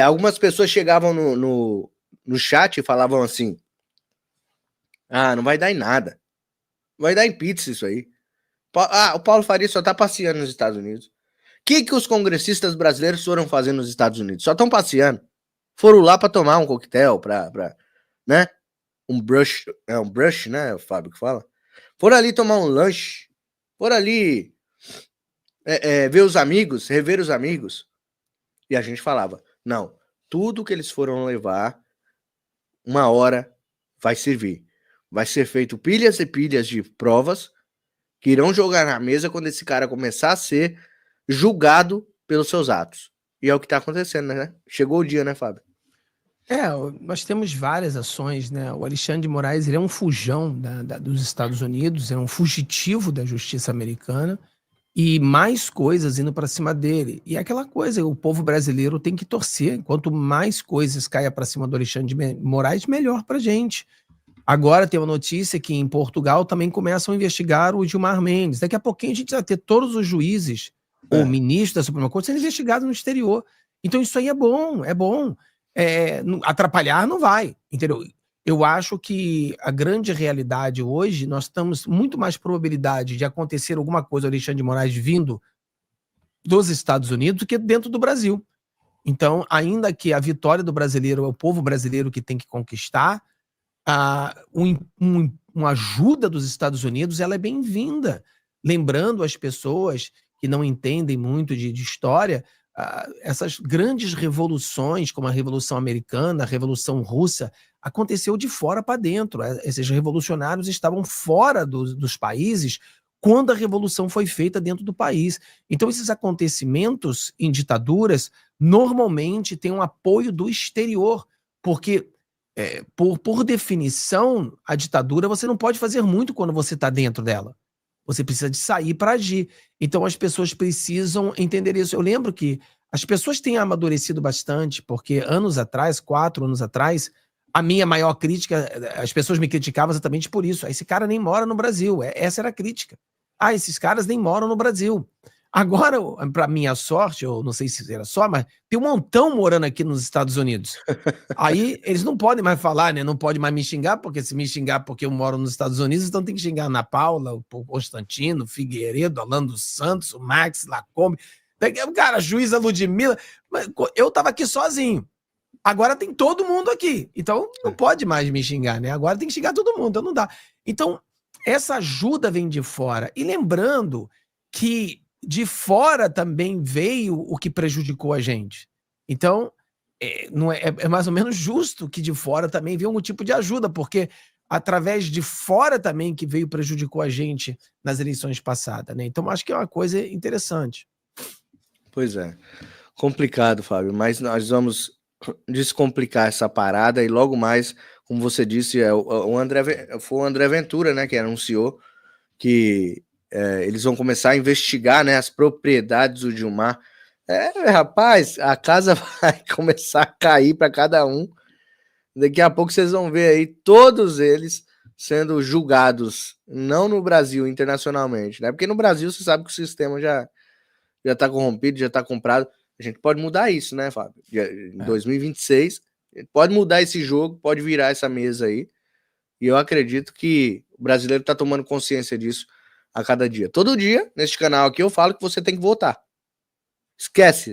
Algumas pessoas chegavam no chat e falavam assim, não vai dar em nada. Vai dar em pizza isso aí. O Paulo Faria só tá passeando nos Estados Unidos. O que os congressistas brasileiros foram fazer nos Estados Unidos? Só estão passeando. Foram lá para tomar um coquetel, né? Um brush, né, o Fábio que fala? Foram ali tomar um lanche. Foram ali ver os amigos, rever os amigos. E a gente falava, não, tudo que eles foram levar, uma hora vai servir. Vai ser feito pilhas e pilhas de provas que irão jogar na mesa quando esse cara começar a ser julgado pelos seus atos. E é o que está acontecendo, né? Chegou o dia, né, Fábio? Nós temos várias ações, né? O Alexandre de Moraes, ele é um fujão dos Estados Unidos, é um fugitivo da justiça americana, e mais coisas indo para cima dele. E é aquela coisa, o povo brasileiro tem que torcer. Quanto mais coisas caia para cima do Alexandre de Moraes, melhor para gente. Agora tem uma notícia que em Portugal também começam a investigar o Gilmar Mendes. Daqui a pouquinho a gente vai ter todos os juízes ou ministros da Suprema Corte sendo investigados no exterior. Então isso aí é bom, é bom. Atrapalhar não vai, entendeu? Eu acho que a grande realidade hoje, nós estamos muito mais probabilidade de acontecer alguma coisa, Alexandre de Moraes vindo dos Estados Unidos, do que dentro do Brasil. Então, ainda que a vitória do brasileiro é o povo brasileiro que tem que conquistar, uma ajuda dos Estados Unidos, ela é bem-vinda. Lembrando as pessoas que não entendem muito de história, essas grandes revoluções, como a Revolução Americana, a Revolução Russa, aconteceu de fora para dentro. Esses revolucionários estavam fora dos países quando a revolução foi feita dentro do país. Então, esses acontecimentos em ditaduras normalmente têm um apoio do exterior, porque, por definição, a ditadura você não pode fazer muito quando você está dentro dela. Você precisa de sair para agir. Então, as pessoas precisam entender isso. Eu lembro que as pessoas têm amadurecido bastante, porque 4 anos atrás, a minha maior crítica, as pessoas me criticavam exatamente por isso. Esse cara nem mora no Brasil. Essa era a crítica. Esses caras nem moram no Brasil. Agora, para minha sorte, eu não sei se era só, mas tem um montão morando aqui nos Estados Unidos. Aí eles não podem mais falar, né? Não pode mais me xingar, porque se me xingar porque eu moro nos Estados Unidos, então tem que xingar a Ana Paula, o Constantino, o Figueiredo, Alan dos Santos, o Max Lacombe. Cara, a juíza Ludmilla. Eu tava aqui sozinho. Agora tem todo mundo aqui. Então não pode mais me xingar, né? Agora tem que xingar todo mundo, então não dá. Então, essa ajuda vem de fora. E lembrando que de fora também veio o que prejudicou a gente. Então, é mais ou menos justo que de fora também venha algum tipo de ajuda, porque através de fora também que veio prejudicou a gente nas eleições passadas, né? Então, acho que é uma coisa interessante. Pois é. Complicado, Fábio, mas nós vamos descomplicar essa parada e logo mais, como você disse, foi o André Ventura, né, que anunciou que eles vão começar a investigar, né, as propriedades do Gilmar. Rapaz, a casa vai começar a cair para cada um. Daqui a pouco vocês vão ver aí todos eles sendo julgados, não no Brasil, internacionalmente, né? Porque no Brasil você sabe que o sistema já está corrompido, já está comprado. A gente pode mudar isso, né, Fábio? Em 2026, pode mudar esse jogo, pode virar essa mesa aí. E eu acredito que o brasileiro está tomando consciência disso a cada dia. Todo dia, neste canal aqui, eu falo que você tem que votar. Esquece.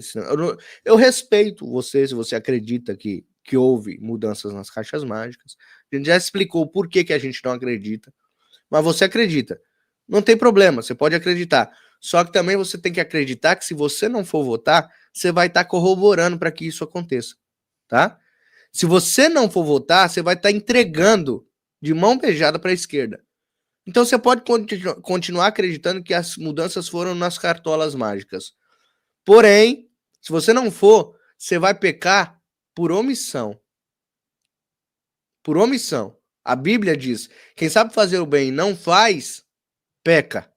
Eu respeito você, se você acredita que houve mudanças nas caixas mágicas. A gente já explicou por que a gente não acredita. Mas você acredita. Não tem problema, você pode acreditar. Só que também você tem que acreditar que se você não for votar, você vai estar corroborando para que isso aconteça. Tá? Se você não for votar, você vai estar entregando de mão beijada para a esquerda. Então você pode continuar acreditando que as mudanças foram nas cartolas mágicas. Porém, se você não for, você vai pecar por omissão. Por omissão. A Bíblia diz, quem sabe fazer o bem e não faz, peca.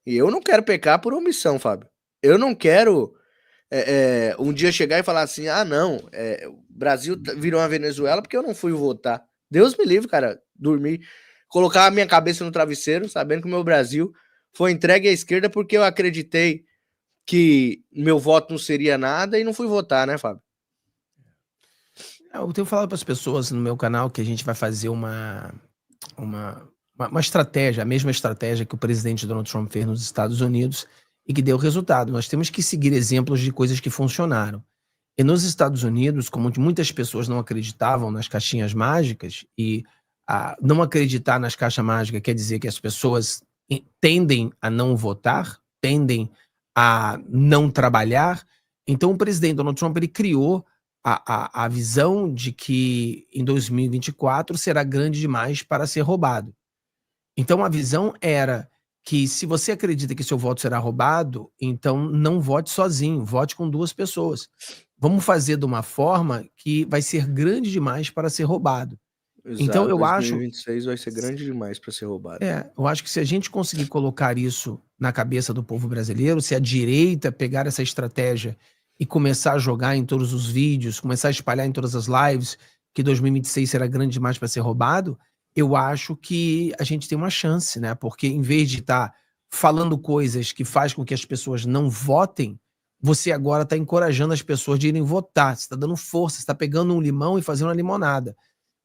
E eu não quero pecar por omissão, Fábio. Eu não quero um dia chegar e falar assim, não, o Brasil virou uma Venezuela porque eu não fui votar. Deus me livre, cara, dormir, colocar a minha cabeça no travesseiro, sabendo que o meu Brasil foi entregue à esquerda porque eu acreditei que meu voto não seria nada e não fui votar, né, Fábio? Eu tenho falado para as pessoas no meu canal que a gente vai fazer uma estratégia, a mesma estratégia que o presidente Donald Trump fez nos Estados Unidos e que deu resultado. Nós temos que seguir exemplos de coisas que funcionaram. E nos Estados Unidos, como muitas pessoas não acreditavam nas caixinhas mágicas, e não acreditar nas caixas mágicas quer dizer que as pessoas tendem a não votar, tendem a não trabalhar. Então o presidente Donald Trump ele criou a visão de que em 2024 será grande demais para ser roubado. Então a visão era que se você acredita que seu voto será roubado, então não vote sozinho, vote com 2 pessoas. Vamos fazer de uma forma que vai ser grande demais para ser roubado. Então Exato, eu acho 2026 vai ser grande demais para ser roubado. eu acho que se a gente conseguir colocar isso na cabeça do povo brasileiro, se a direita pegar essa estratégia e começar a jogar em todos os vídeos, começar a espalhar em todas as lives, que 2026 será grande demais para ser roubado, eu acho que a gente tem uma chance, né? Porque em vez de estar falando coisas que faz com que as pessoas não votem, você agora está encorajando as pessoas de irem votar, você está dando força, você está pegando um limão e fazendo uma limonada.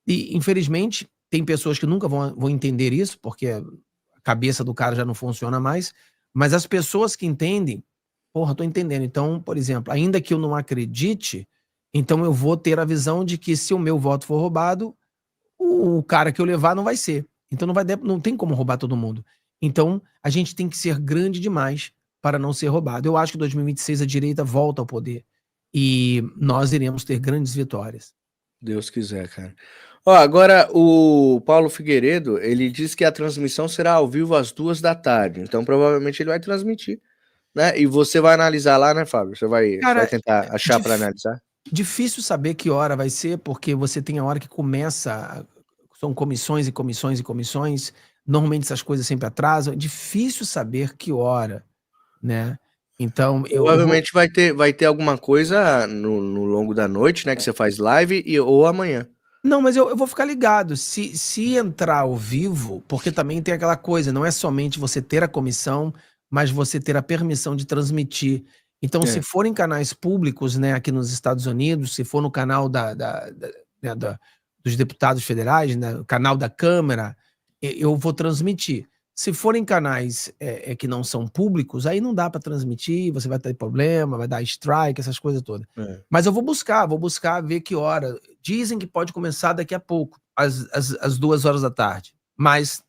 E, infelizmente, tem pessoas que nunca vão entender isso, porque a cabeça do cara já não funciona mais, mas as pessoas que entendem, porra, tô entendendo. Então, por exemplo, ainda que eu não acredite, então eu vou ter a visão de que se o meu voto for roubado, o cara que eu levar não vai ser. Então não tem como roubar todo mundo. Então, a gente tem que ser grande demais para não ser roubado. Eu acho que em 2026 a direita volta ao poder e nós iremos ter grandes vitórias. Deus quiser, cara. Ó, agora o Paulo Figueiredo, ele diz que a transmissão será ao vivo às 14h. Então, provavelmente ele vai transmitir, né? E você vai analisar lá, né, Fábio? Você vai tentar achar para analisar? Difícil saber que hora vai ser, porque você tem a hora que começa, são comissões e comissões e comissões, normalmente essas coisas sempre atrasam, é difícil saber que hora, né? Então, provavelmente vai ter alguma coisa no longo da noite, né, que você faz live, ou amanhã. Não, mas eu vou ficar ligado. Se entrar ao vivo, porque também tem aquela coisa, não é somente você ter a comissão, mas você ter a permissão de transmitir. Então, se for em canais públicos, né, aqui nos Estados Unidos, se for no canal dos deputados federais, né, o canal da Câmara, eu vou transmitir. Se for em canais que não são públicos, aí não dá para transmitir, você vai ter problema, vai dar strike, essas coisas todas. Mas eu vou buscar ver que hora. Dizem que pode começar daqui a pouco, às 14h. Mas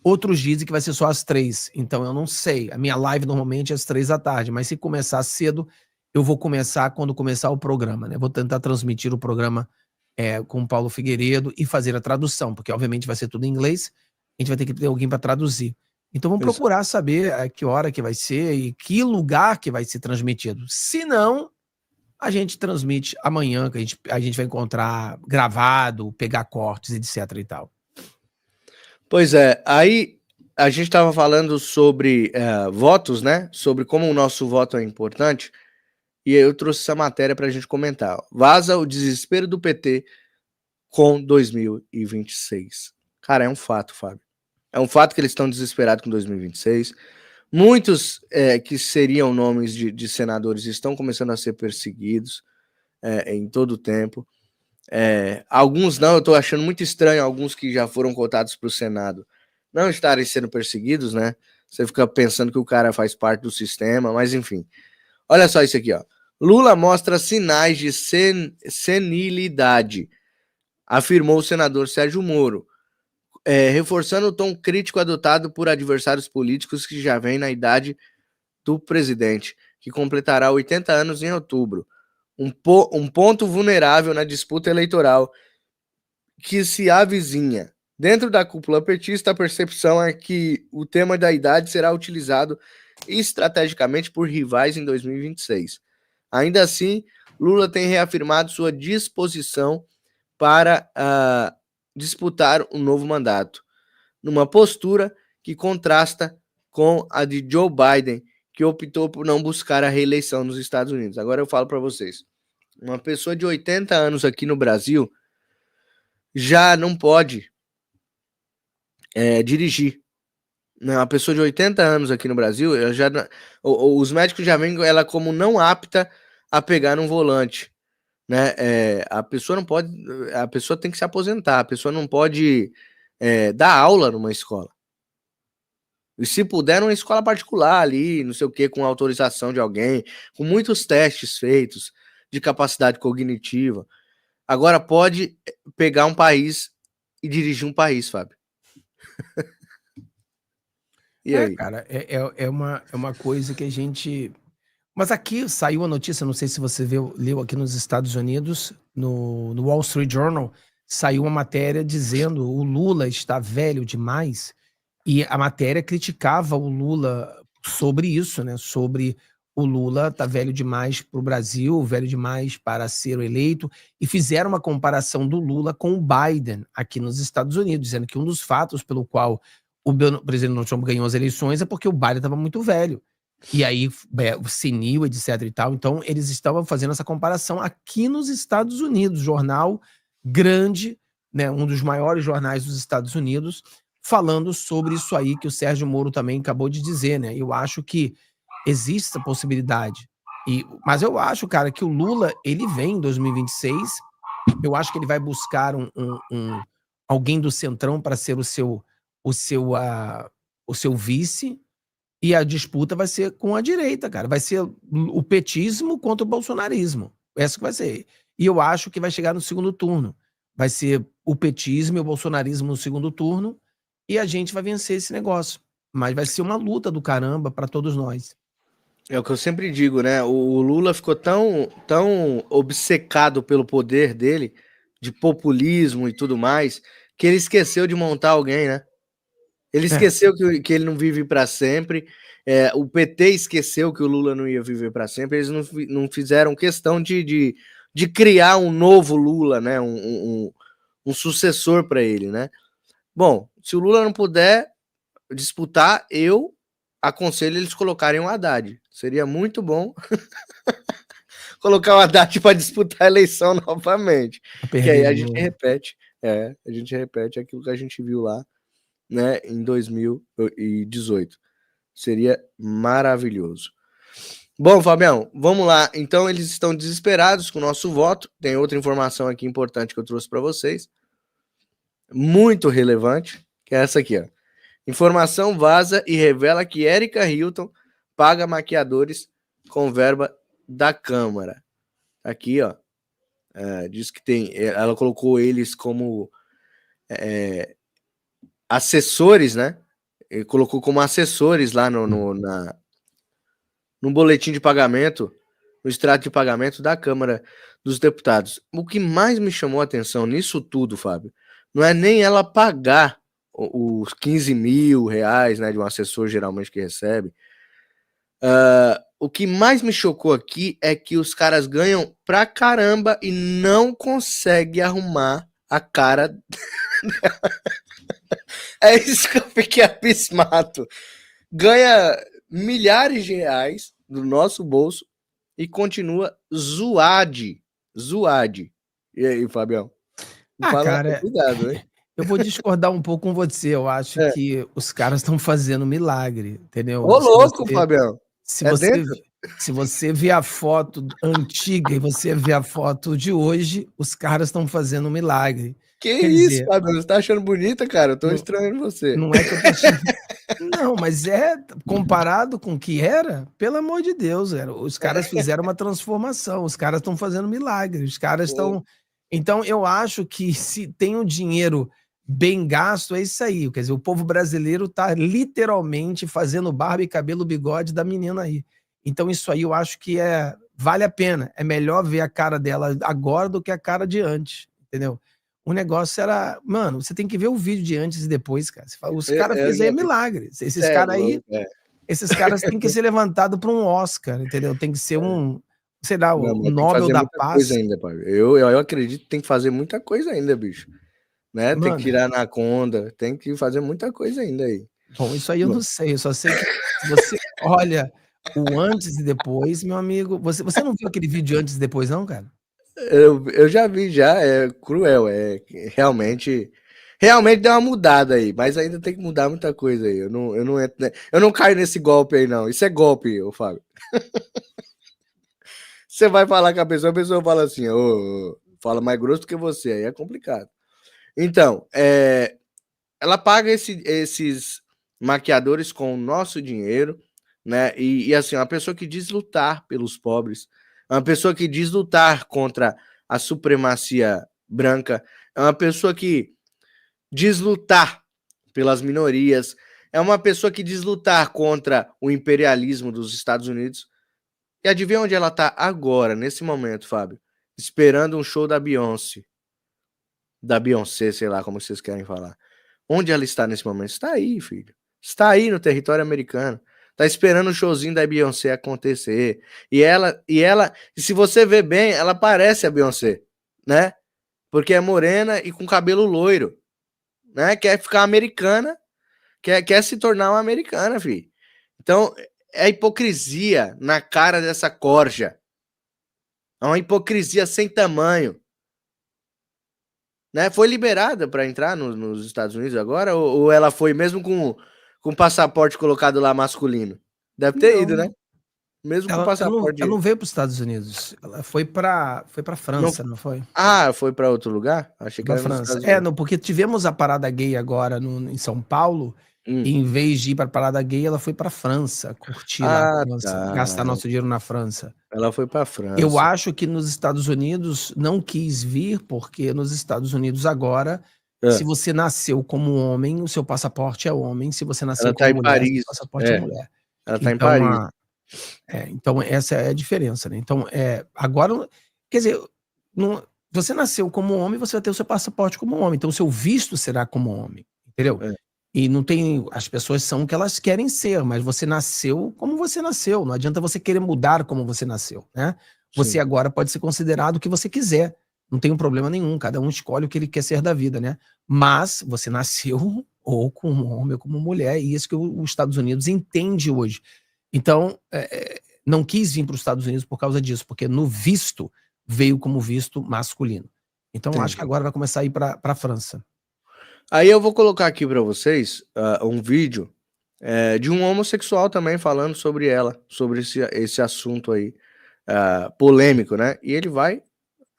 outros dizem que vai ser só às 3h. Então eu não sei. A minha live normalmente é às 15h, mas se começar cedo, eu vou começar quando começar o programa, né? Vou tentar transmitir o programa com o Paulo Figueiredo e fazer a tradução, porque obviamente vai ser tudo em inglês. A gente vai ter que ter alguém para traduzir. Então vamos procurar saber a que hora que vai ser e que lugar que vai ser transmitido. Se não, a gente transmite amanhã, que a gente vai encontrar gravado, pegar cortes, etc e tal. Pois é, aí a gente estava falando sobre votos, né? Sobre como o nosso voto é importante. E eu trouxe essa matéria para a gente comentar. Vaza o desespero do PT com 2026. Cara, é um fato, Fábio. É um fato que eles estão desesperados com 2026. Muitos que seriam nomes de senadores estão começando a ser perseguidos em todo o tempo. Alguns não, eu estou achando muito estranho alguns que já foram cotados para o Senado não estarem sendo perseguidos, né? Você fica pensando que o cara faz parte do sistema, mas enfim. Olha só isso aqui, ó. Lula mostra sinais de senilidade, afirmou o senador Sérgio Moro, reforçando o tom crítico adotado por adversários políticos que já vem na idade do presidente, que completará 80 anos em outubro. Um ponto vulnerável na disputa eleitoral que se avizinha. Dentro da cúpula petista, a percepção é que o tema da idade será utilizado estrategicamente por rivais em 2026. Ainda assim, Lula tem reafirmado sua disposição para disputar um novo mandato, numa postura que contrasta com a de Joe Biden, que optou por não buscar a reeleição nos Estados Unidos. Agora eu falo para vocês, uma pessoa de 80 anos aqui no Brasil já não pode dirigir. Uma pessoa de 80 anos aqui no Brasil, os médicos já veem ela como não apta a pegar um volante. Né? A pessoa não pode, a pessoa tem que se aposentar, a pessoa não pode dar aula numa escola. E se puder, numa escola particular ali, não sei o que, com autorização de alguém, com muitos testes feitos de capacidade cognitiva. Agora pode pegar um país e dirigir um país, Fábio. E aí? Cara, é uma coisa que a gente... Mas aqui saiu a notícia, não sei se você leu aqui nos Estados Unidos, no Wall Street Journal, saiu uma matéria dizendo o Lula está velho demais. E a matéria criticava o Lula sobre isso, né? Sobre o Lula tá velho demais para o Brasil, velho demais para ser o eleito, e fizeram uma comparação do Lula com o Biden aqui nos Estados Unidos, dizendo que um dos fatos pelo qual o presidente Donald Trump ganhou as eleições é porque o Biden estava muito velho. E aí, senil, etc e tal. Então, eles estavam fazendo essa comparação aqui nos Estados Unidos, jornal grande, né, um dos maiores jornais dos Estados Unidos, falando sobre isso aí que o Sérgio Moro também acabou de dizer, né? Eu acho que existe essa possibilidade. Mas eu acho, cara, que o Lula, ele vem em 2026, eu acho que ele vai buscar alguém do Centrão para ser o seu vice, e a disputa vai ser com a direita, cara. Vai ser o petismo contra o bolsonarismo. Essa que vai ser. E eu acho que vai chegar no segundo turno. Vai ser o petismo e o bolsonarismo no segundo turno, e a gente vai vencer esse negócio. Mas vai ser uma luta do caramba para todos nós. É o que eu sempre digo, né? O Lula ficou tão obcecado pelo poder dele, de populismo e tudo mais, que ele esqueceu de montar alguém, né? Ele esqueceu que ele não vive para sempre. O PT esqueceu que o Lula não ia viver para sempre. Eles não fizeram questão de criar um novo Lula, né? Um sucessor para ele, né? Bom, se o Lula não puder disputar, eu aconselho eles colocarem o Haddad. Seria muito bom colocar o Haddad para disputar a eleição novamente. Que aí a gente repete, aquilo que a gente viu lá, né, em 2018. Seria maravilhoso. Bom, Fabião, vamos lá. Então eles estão desesperados com o nosso voto. Tem outra informação aqui importante que eu trouxe para vocês, muito relevante, que é essa aqui, ó. Informação vaza e revela que Érica Hilton paga maquiadores com verba da Câmara. Aqui, ó, diz que ela colocou eles como assessores, né? Ele colocou como assessores lá no boletim de pagamento, no extrato de pagamento da Câmara dos Deputados. O que mais me chamou a atenção nisso tudo, Fábio, não é nem ela pagar os 15 mil reais, né, de um assessor geralmente que recebe. O que mais me chocou aqui é que os caras ganham pra caramba e não conseguem arrumar a cara. É isso que eu fiquei abismado. Ganha milhares de reais do nosso bolso e continua zoade. E aí, Fabião? Cara, cuidado, hein? eu vou discordar um pouco com você. Eu acho que os caras estão fazendo milagre, entendeu? Ô, louco, Fabião. Se você vê a foto antiga e você vê a foto de hoje, os caras estão fazendo milagre. Que Quer isso, dizer, Fábio? Você tá achando bonita, cara? Eu tô estranhando você. Não é que eu tô achando... Não, mas comparado com o que era, pelo amor de Deus, os caras fizeram uma transformação, os caras estão fazendo milagre, os caras estão... Então, eu acho que se tem um dinheiro bem gasto, é isso aí. Quer dizer, o povo brasileiro tá literalmente fazendo barba e cabelo, bigode da menina aí. Então, isso aí eu acho que vale a pena. É melhor ver a cara dela agora do que a cara de antes, entendeu? O negócio era... Mano, você tem que ver o vídeo de antes e depois, cara. Os caras fizeram milagre. Esses caras aí... Esses caras têm que ser levantados para um Oscar, entendeu? Tem que ser sei lá, o Nobel da Paz. Ainda, eu acredito que tem que fazer muita coisa ainda, bicho. Né? Mano, tem que tirar na conta, tem que fazer muita coisa ainda aí. Bom, isso aí eu não sei, eu só sei que se você olha o antes e depois, meu amigo... Você não viu aquele vídeo antes e depois, não, cara? Eu já vi, é cruel, realmente deu uma mudada aí, mas ainda tem que mudar muita coisa aí. Eu não caio nesse golpe aí, não. Isso é golpe, ô Fábio. Você vai falar com a pessoa fala assim, fala mais grosso do que você, aí é complicado. Então, ela paga esses maquiadores com o nosso dinheiro, né? E assim, uma pessoa que diz lutar pelos pobres, uma pessoa que diz lutar contra a supremacia branca, é uma pessoa que diz lutar pelas minorias, é uma pessoa que diz lutar contra o imperialismo dos Estados Unidos. E adivinha onde ela está agora, nesse momento, Fábio? Esperando um show da Beyoncé. Da Beyoncé, sei lá como vocês querem falar. Onde ela está nesse momento? Está aí, filho. Está aí no território americano. Tá esperando o showzinho da Beyoncé acontecer. E se você ver bem, ela parece a Beyoncé, né? Porque é morena e com cabelo loiro, né? Quer ficar americana, quer se tornar uma americana, filho. Então, é hipocrisia na cara dessa corja. É uma hipocrisia sem tamanho. Né? Foi liberada para entrar nos Estados Unidos agora? Ou ela foi mesmo com o passaporte colocado lá masculino? Deve ter ido, né? Mesmo com o passaporte. Ela não veio para os Estados Unidos. Ela foi para França, não foi? Ah, foi para outro lugar? Achei que Pra era nos França. Estados Unidos. Não, porque tivemos a parada gay agora em São Paulo. E em vez de ir para parada gay, ela foi para França, curtir lá, tá. gastar nosso dinheiro na França. Ela foi para França. Eu acho que nos Estados Unidos não quis vir, porque nos Estados Unidos agora, se você nasceu como homem, o seu passaporte é homem. Se você nasceu como mulher, Paris. seu passaporte é mulher. Ela tá em Paris. Então essa é a diferença, né? Então, agora, quer dizer, você nasceu como homem, você vai ter o seu passaporte como homem. Então o seu visto será como homem, entendeu? E não tem. As pessoas são o que elas querem ser, mas você nasceu como você nasceu. Não adianta você querer mudar como você nasceu, né? Você agora pode ser considerado o que você quiser. Não tem um problema nenhum. Cada um escolhe o que ele quer ser da vida, né? Mas você nasceu ou como homem ou como mulher, e isso que os Estados Unidos entende hoje. Então, não quis vir para os Estados Unidos por causa disso, porque no visto veio como visto masculino. Então, acho que agora vai começar a ir para a França. Aí eu vou colocar aqui para vocês um vídeo de um homossexual também falando sobre ela, sobre esse assunto aí polêmico, né? E ele vai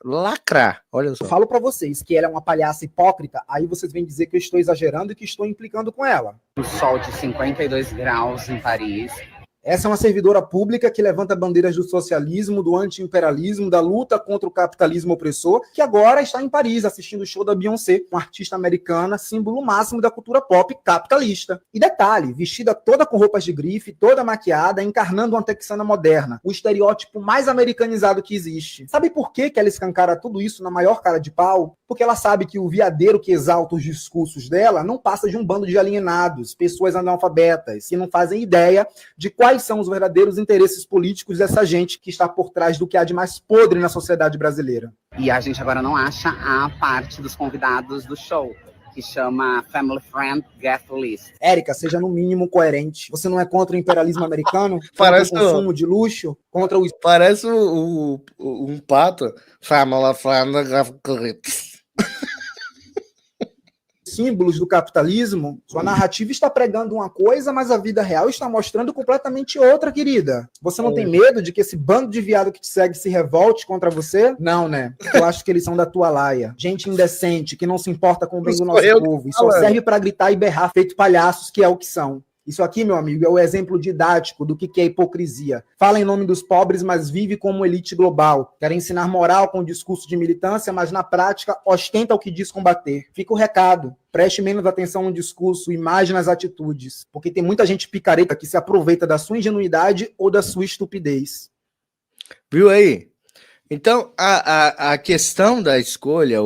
lacrar, olha só. Eu falo para vocês que ela é uma palhaça hipócrita, aí vocês vêm dizer que eu estou exagerando e que estou implicando com ela. Um sol de 52 graus em Paris. Essa é uma servidora pública que levanta bandeiras do socialismo, do anti-imperialismo, da luta contra o capitalismo opressor, que agora está em Paris assistindo o show da Beyoncé, uma artista americana, símbolo máximo da cultura pop capitalista. E detalhe, vestida toda com roupas de grife, toda maquiada, encarnando uma texana moderna, o estereótipo mais americanizado que existe. Sabe por que ela escancara tudo isso na maior cara de pau? Porque ela sabe que o viadeiro que exalta os discursos dela não passa de um bando de alienados, pessoas analfabetas, que não fazem ideia de quais são os verdadeiros interesses políticos dessa gente que está por trás do que há de mais podre na sociedade brasileira. E a gente agora não acha a parte dos convidados do show, que chama Family Friend Guest List. Érica, seja no mínimo coerente. Você não é contra o imperialismo americano? Parece contra o consumo de luxo? Contra o... Parece um pato. Family Friend Guest List. Símbolos do capitalismo, sua narrativa está pregando uma coisa, mas a vida real está mostrando completamente outra, querida. Você não tem medo de que esse bando de viado que te segue se revolte contra você? Não, né? Eu acho que eles são da tua laia. Gente indecente, que não se importa com o bem do nosso povo, e só serve para gritar e berrar, feito palhaços, que é o que são. Isso aqui, meu amigo, é o exemplo didático do que é hipocrisia. Fala em nome dos pobres, mas vive como elite global. Quer ensinar moral com discurso de militância, mas na prática ostenta o que diz combater. Fica o recado. Preste menos atenção no discurso e mais nas atitudes. Porque tem muita gente picareta que se aproveita da sua ingenuidade ou da sua estupidez. Viu aí? Então, a questão da escolha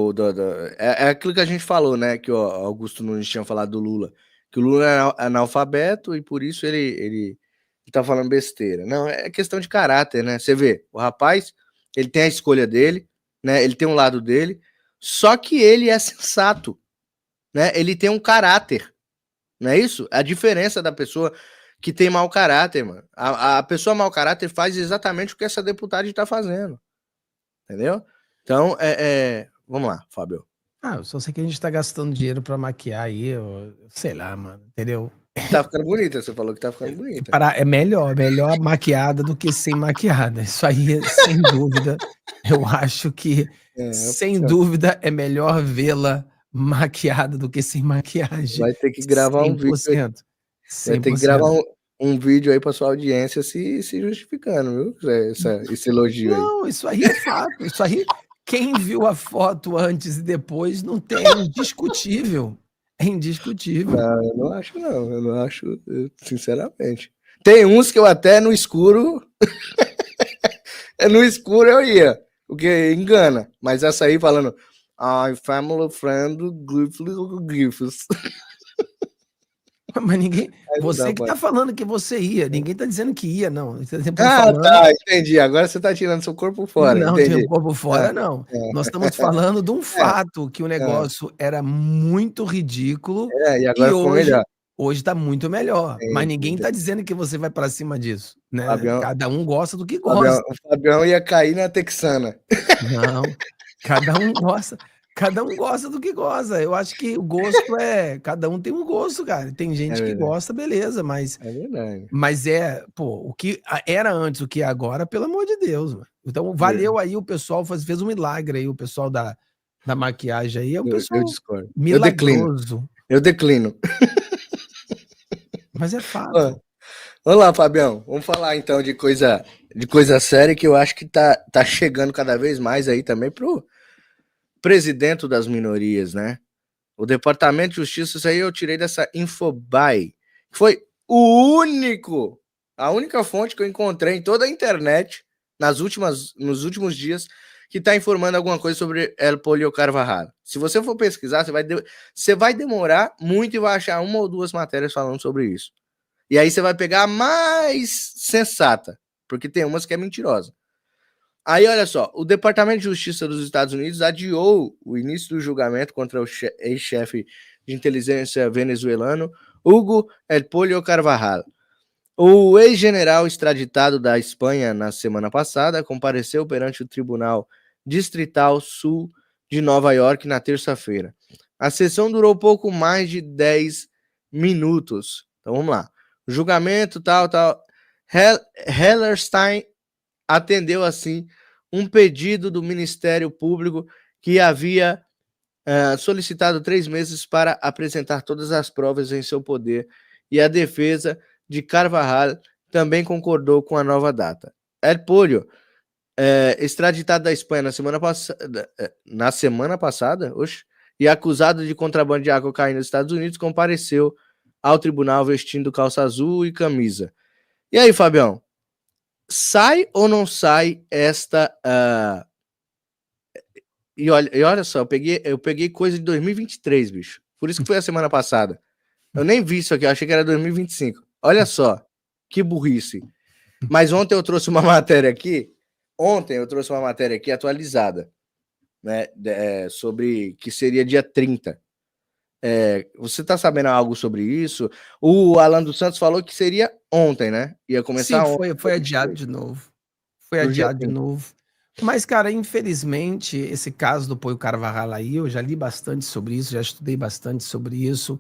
é aquilo que a gente falou, né? Que o Augusto Nunes tinha falado do Lula. Que o Lula é analfabeto e por isso ele tá falando besteira. Não, é questão de caráter, né? Você vê, o rapaz, ele tem a escolha dele, né? Ele tem um lado dele, só que ele é sensato, né? Ele tem um caráter, não é isso? A diferença da pessoa que tem mau caráter, mano. A pessoa mau caráter faz exatamente o que essa deputada está fazendo, entendeu? Então, vamos lá, Fábio. Eu só sei que a gente tá gastando dinheiro pra maquiar aí, sei lá, mano, entendeu? Tá ficando bonita, você falou que tá ficando bonita. É melhor maquiada do que sem maquiada. Isso aí, sem dúvida, eu acho que, sem dúvida, é melhor vê-la maquiada do que sem maquiagem. Vai ter que gravar 100%. Um vídeo. 100%. Vai ter que gravar um vídeo aí pra sua audiência se justificando, viu? Esse elogio aí. Não, isso aí é fato. Isso aí... Quem viu a foto antes e depois não tem, é indiscutível. É indiscutível. Não, eu não acho, não. Eu não acho, sinceramente. Tem uns que eu até no escuro. No escuro eu ia. O que engana. Mas essa aí falando. Family friend, gifs. Mas ninguém. Aí não dá, Você que pai. tá falando que você ia. Ninguém tá dizendo que ia, não. Você tá Ah, falando. tá, entendi. Agora você tá tirando seu corpo fora, Não, tem o entendi. corpo fora, não. Nós estamos falando de um fato, que o é. negócio era muito ridículo E e agora ficou melhor. hoje tá muito melhor. Mas ninguém Entendi. tá dizendo que você vai pra cima disso, né? Fabião, Cada um gosta do que Fabião, gosta. o Fabião ia cair na Texana. Não, cada um gosta do que gosta. Eu acho que o gosto cada um tem um gosto, cara. Tem gente que verdade. gosta, beleza, mas É verdade. pô, o que era antes, o que é agora, pelo amor de Deus, mano. Então valeu aí, o pessoal fez um milagre aí, o pessoal da maquiagem aí, é um Eu pessoal discordo. milagroso. Eu declino. Mas é Ó, fato. Vamos lá, Fabião. Vamos falar então de coisa séria que eu acho que tá chegando cada vez mais aí também pro presidente das minorias, né? O Departamento de Justiça, isso aí eu tirei dessa Infobae, que foi a única fonte que eu encontrei em toda a internet nos últimos dias que está informando alguma coisa sobre El Pollo Carvajal. Se você for pesquisar, você vai demorar muito e vai achar uma ou duas matérias falando sobre isso. E aí você vai pegar a mais sensata, porque tem umas que é mentirosa. Aí, olha só, o Departamento de Justiça dos Estados Unidos adiou o início do julgamento contra o ex-chefe de inteligência venezuelano, Hugo El Pollo Carvajal. O ex-general extraditado da Espanha na semana passada compareceu perante o Tribunal Distrital Sul de Nova York na terça-feira. A sessão durou pouco mais de 10 minutos. Então, vamos lá. O julgamento, tal. Hellerstein atendeu, assim, um pedido do Ministério Público que havia solicitado 3 meses para apresentar todas as provas em seu poder, e a defesa de Carvajal também concordou com a nova data. El Pollo, extraditado da Espanha na semana passada, e acusado de contrabandear cocaína nos Estados Unidos, compareceu ao tribunal vestindo calça azul e camisa. E aí, Fabião? Sai ou não sai esta... E olha só, eu peguei coisa de 2023, bicho. Por isso que foi a semana passada. Eu nem vi isso aqui, eu achei que era 2025. Olha só, que burrice. Mas ontem eu trouxe uma matéria aqui atualizada, né, sobre que seria dia 30. Você tá sabendo algo sobre isso? O Alan dos Santos falou que seria ontem, né? Ia começar Sim, ontem. foi adiado de novo. Foi Pro dia adiado de 30. novo. Mas, cara, infelizmente, esse caso do Pollo Carvajal aí, eu já li bastante sobre isso, já estudei bastante sobre isso.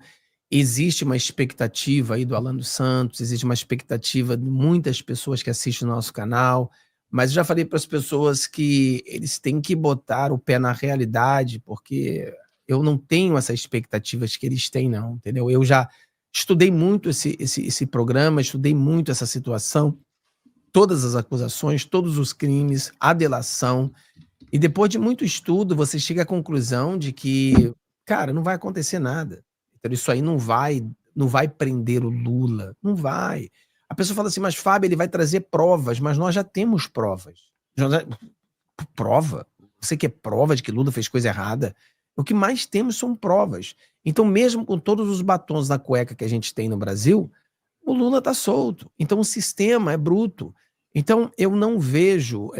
Existe uma expectativa aí do Alan dos Santos, existe uma expectativa de muitas pessoas que assistem o nosso canal, mas eu já falei para as pessoas que eles têm que botar o pé na realidade, porque eu não tenho essas expectativas que eles têm, não, entendeu? Eu já estudei muito esse programa, estudei muito essa situação, todas as acusações, todos os crimes, a delação, e depois de muito estudo, você chega à conclusão de que, cara, não vai acontecer nada. Então, isso aí não vai prender o Lula, não vai. A pessoa fala assim, mas Fábio, ele vai trazer provas, mas nós já temos provas. Prova? Você quer prova de que Lula fez coisa errada? O que mais temos são provas. Então, mesmo com todos os batons na cueca que a gente tem no Brasil, o Lula está solto. Então, o sistema é bruto. Então, eu não vejo...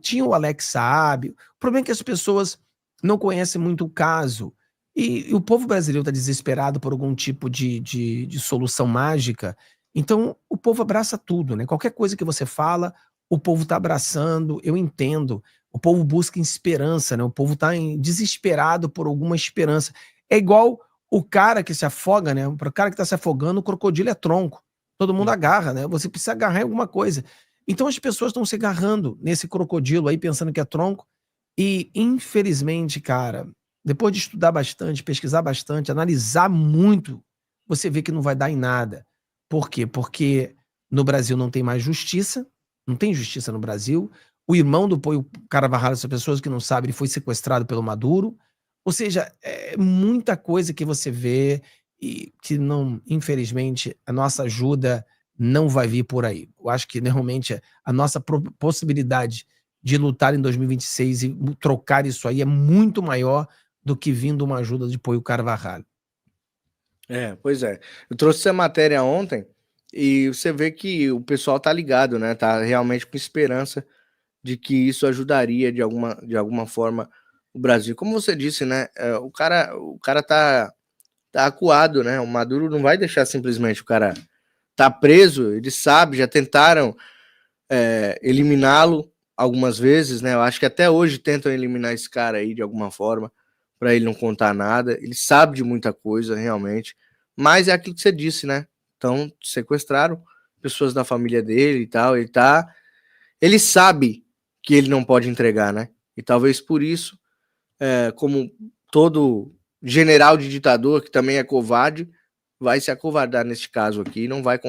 tinha o Alex Saab. O problema é que as pessoas não conhecem muito o caso. E o povo brasileiro está desesperado por algum tipo de solução mágica. Então, o povo abraça tudo, né? Qualquer coisa que você fala, o povo está abraçando, eu entendo. O povo busca esperança, né? O povo está desesperado por alguma esperança. É igual o cara que se afoga, né? Para o cara que está se afogando, o crocodilo é tronco. Todo mundo agarra, né? Você precisa agarrar em alguma coisa. Então, as pessoas estão se agarrando nesse crocodilo aí, pensando que é tronco. E, infelizmente, cara... Depois de estudar bastante, pesquisar bastante, analisar muito, você vê que não vai dar em nada. Por quê? Porque no Brasil não tem mais justiça, não tem justiça no Brasil. O irmão do Pollo Carvajal, essas pessoas que não sabem, ele foi sequestrado pelo Maduro. Ou seja, é muita coisa que você vê e que não, infelizmente, a nossa ajuda não vai vir por aí. Eu acho que realmente a nossa possibilidade de lutar em 2026 e trocar isso aí é muito maior do que vindo uma ajuda de Pollo Carvajal. Pois é. Eu trouxe essa matéria ontem e você vê que o pessoal tá ligado, né? Tá realmente com esperança de que isso ajudaria de alguma forma o Brasil. Como você disse, né? O cara tá acuado, né? O Maduro não vai deixar simplesmente o cara tá preso. Ele sabe, já tentaram eliminá-lo algumas vezes, né? Eu acho que até hoje tentam eliminar esse cara aí de alguma forma para ele não contar nada. Ele sabe de muita coisa, realmente. Mas é aquilo que você disse, né? Então, sequestraram pessoas da família dele e tal. Ele sabe que ele não pode entregar, né? E talvez por isso, como todo general de ditador que também é covarde, vai se acovardar neste caso aqui e não vai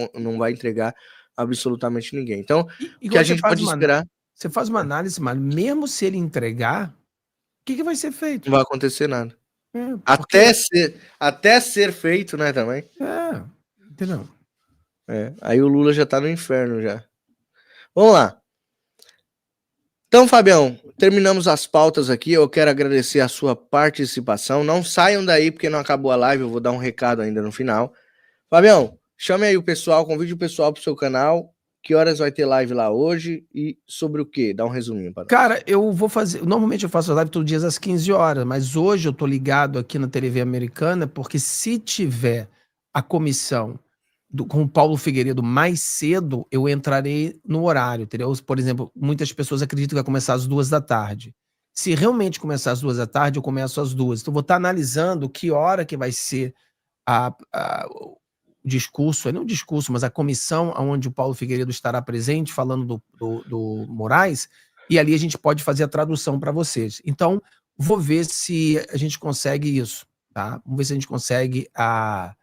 entregar absolutamente ninguém. Então, o que a gente pode esperar... Você faz uma análise, mas mesmo se ele entregar, o que vai ser feito? Não vai acontecer nada. Porque... Até ser feito, né, também. Entendeu? Aí o Lula já tá no inferno já. Vamos lá. Então, Fabião, terminamos as pautas aqui. Eu quero agradecer a sua participação. Não saiam daí porque não acabou a live. Eu vou dar um recado ainda no final. Fabião, chame aí o pessoal, convide o pessoal pro seu canal. Que horas vai ter live lá hoje e sobre o quê? Dá um resuminho para nós. Cara, eu vou fazer... Normalmente eu faço a live todo dia às 15 horas, mas hoje eu tô ligado aqui na TV americana porque se tiver a comissão com o Paulo Figueiredo mais cedo, eu entrarei no horário, entendeu? Por exemplo, muitas pessoas acreditam que vai começar às 2 da tarde. Se realmente começar às 2 da tarde, eu começo às 2. Então, vou estar analisando que hora que vai ser o discurso, não o discurso, mas a comissão onde o Paulo Figueiredo estará presente, falando do Moraes, e ali a gente pode fazer a tradução para vocês. Então, vou ver se a gente consegue isso, tá? Vamos ver se a gente consegue a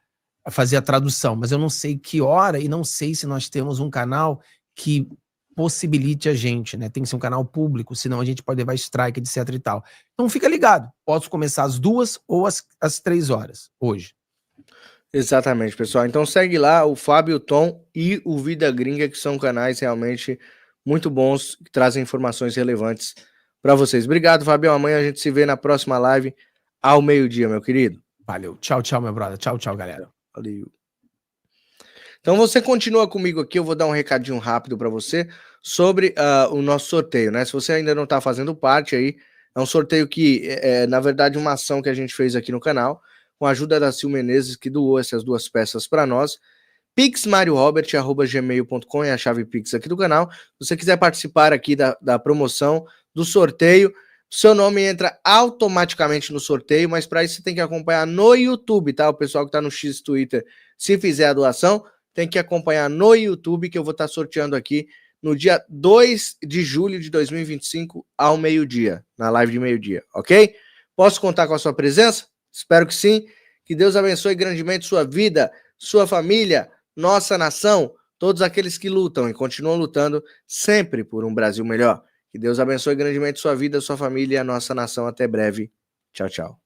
fazer a tradução, mas eu não sei que hora e não sei se nós temos um canal que possibilite a gente, né? Tem que ser um canal público, senão a gente pode levar strike, etc e tal. Então fica ligado, posso começar às 2 ou às 3 horas, hoje. Exatamente, pessoal. Então segue lá o Fábio, o Tom e o Vida Gringa, que são canais realmente muito bons, que trazem informações relevantes para vocês. Obrigado, Fabião. Amanhã a gente se vê na próxima live ao meio-dia, meu querido. Valeu. Tchau, tchau, meu brother. Tchau, tchau, galera. Valeu. Então você continua comigo aqui, eu vou dar um recadinho rápido para você sobre o nosso sorteio, né? Se você ainda não está fazendo parte aí, é um sorteio que na verdade uma ação que a gente fez aqui no canal, com a ajuda da Sil Menezes, que doou essas 2 peças para nós. pixmariorobert@gmail.com é a chave Pix aqui do canal. Se você quiser participar aqui da promoção, do sorteio, seu nome entra automaticamente no sorteio, mas para isso você tem que acompanhar no YouTube, tá? O pessoal que tá no X Twitter, se fizer a doação, tem que acompanhar no YouTube, que eu vou estar sorteando aqui no dia 2 de julho de 2025, ao meio-dia, na live de meio-dia, ok? Posso contar com a sua presença? Espero que sim. Que Deus abençoe grandemente sua vida, sua família, nossa nação, todos aqueles que lutam e continuam lutando sempre por um Brasil melhor. Que Deus abençoe grandemente sua vida, sua família e a nossa nação. Até breve. Tchau, tchau.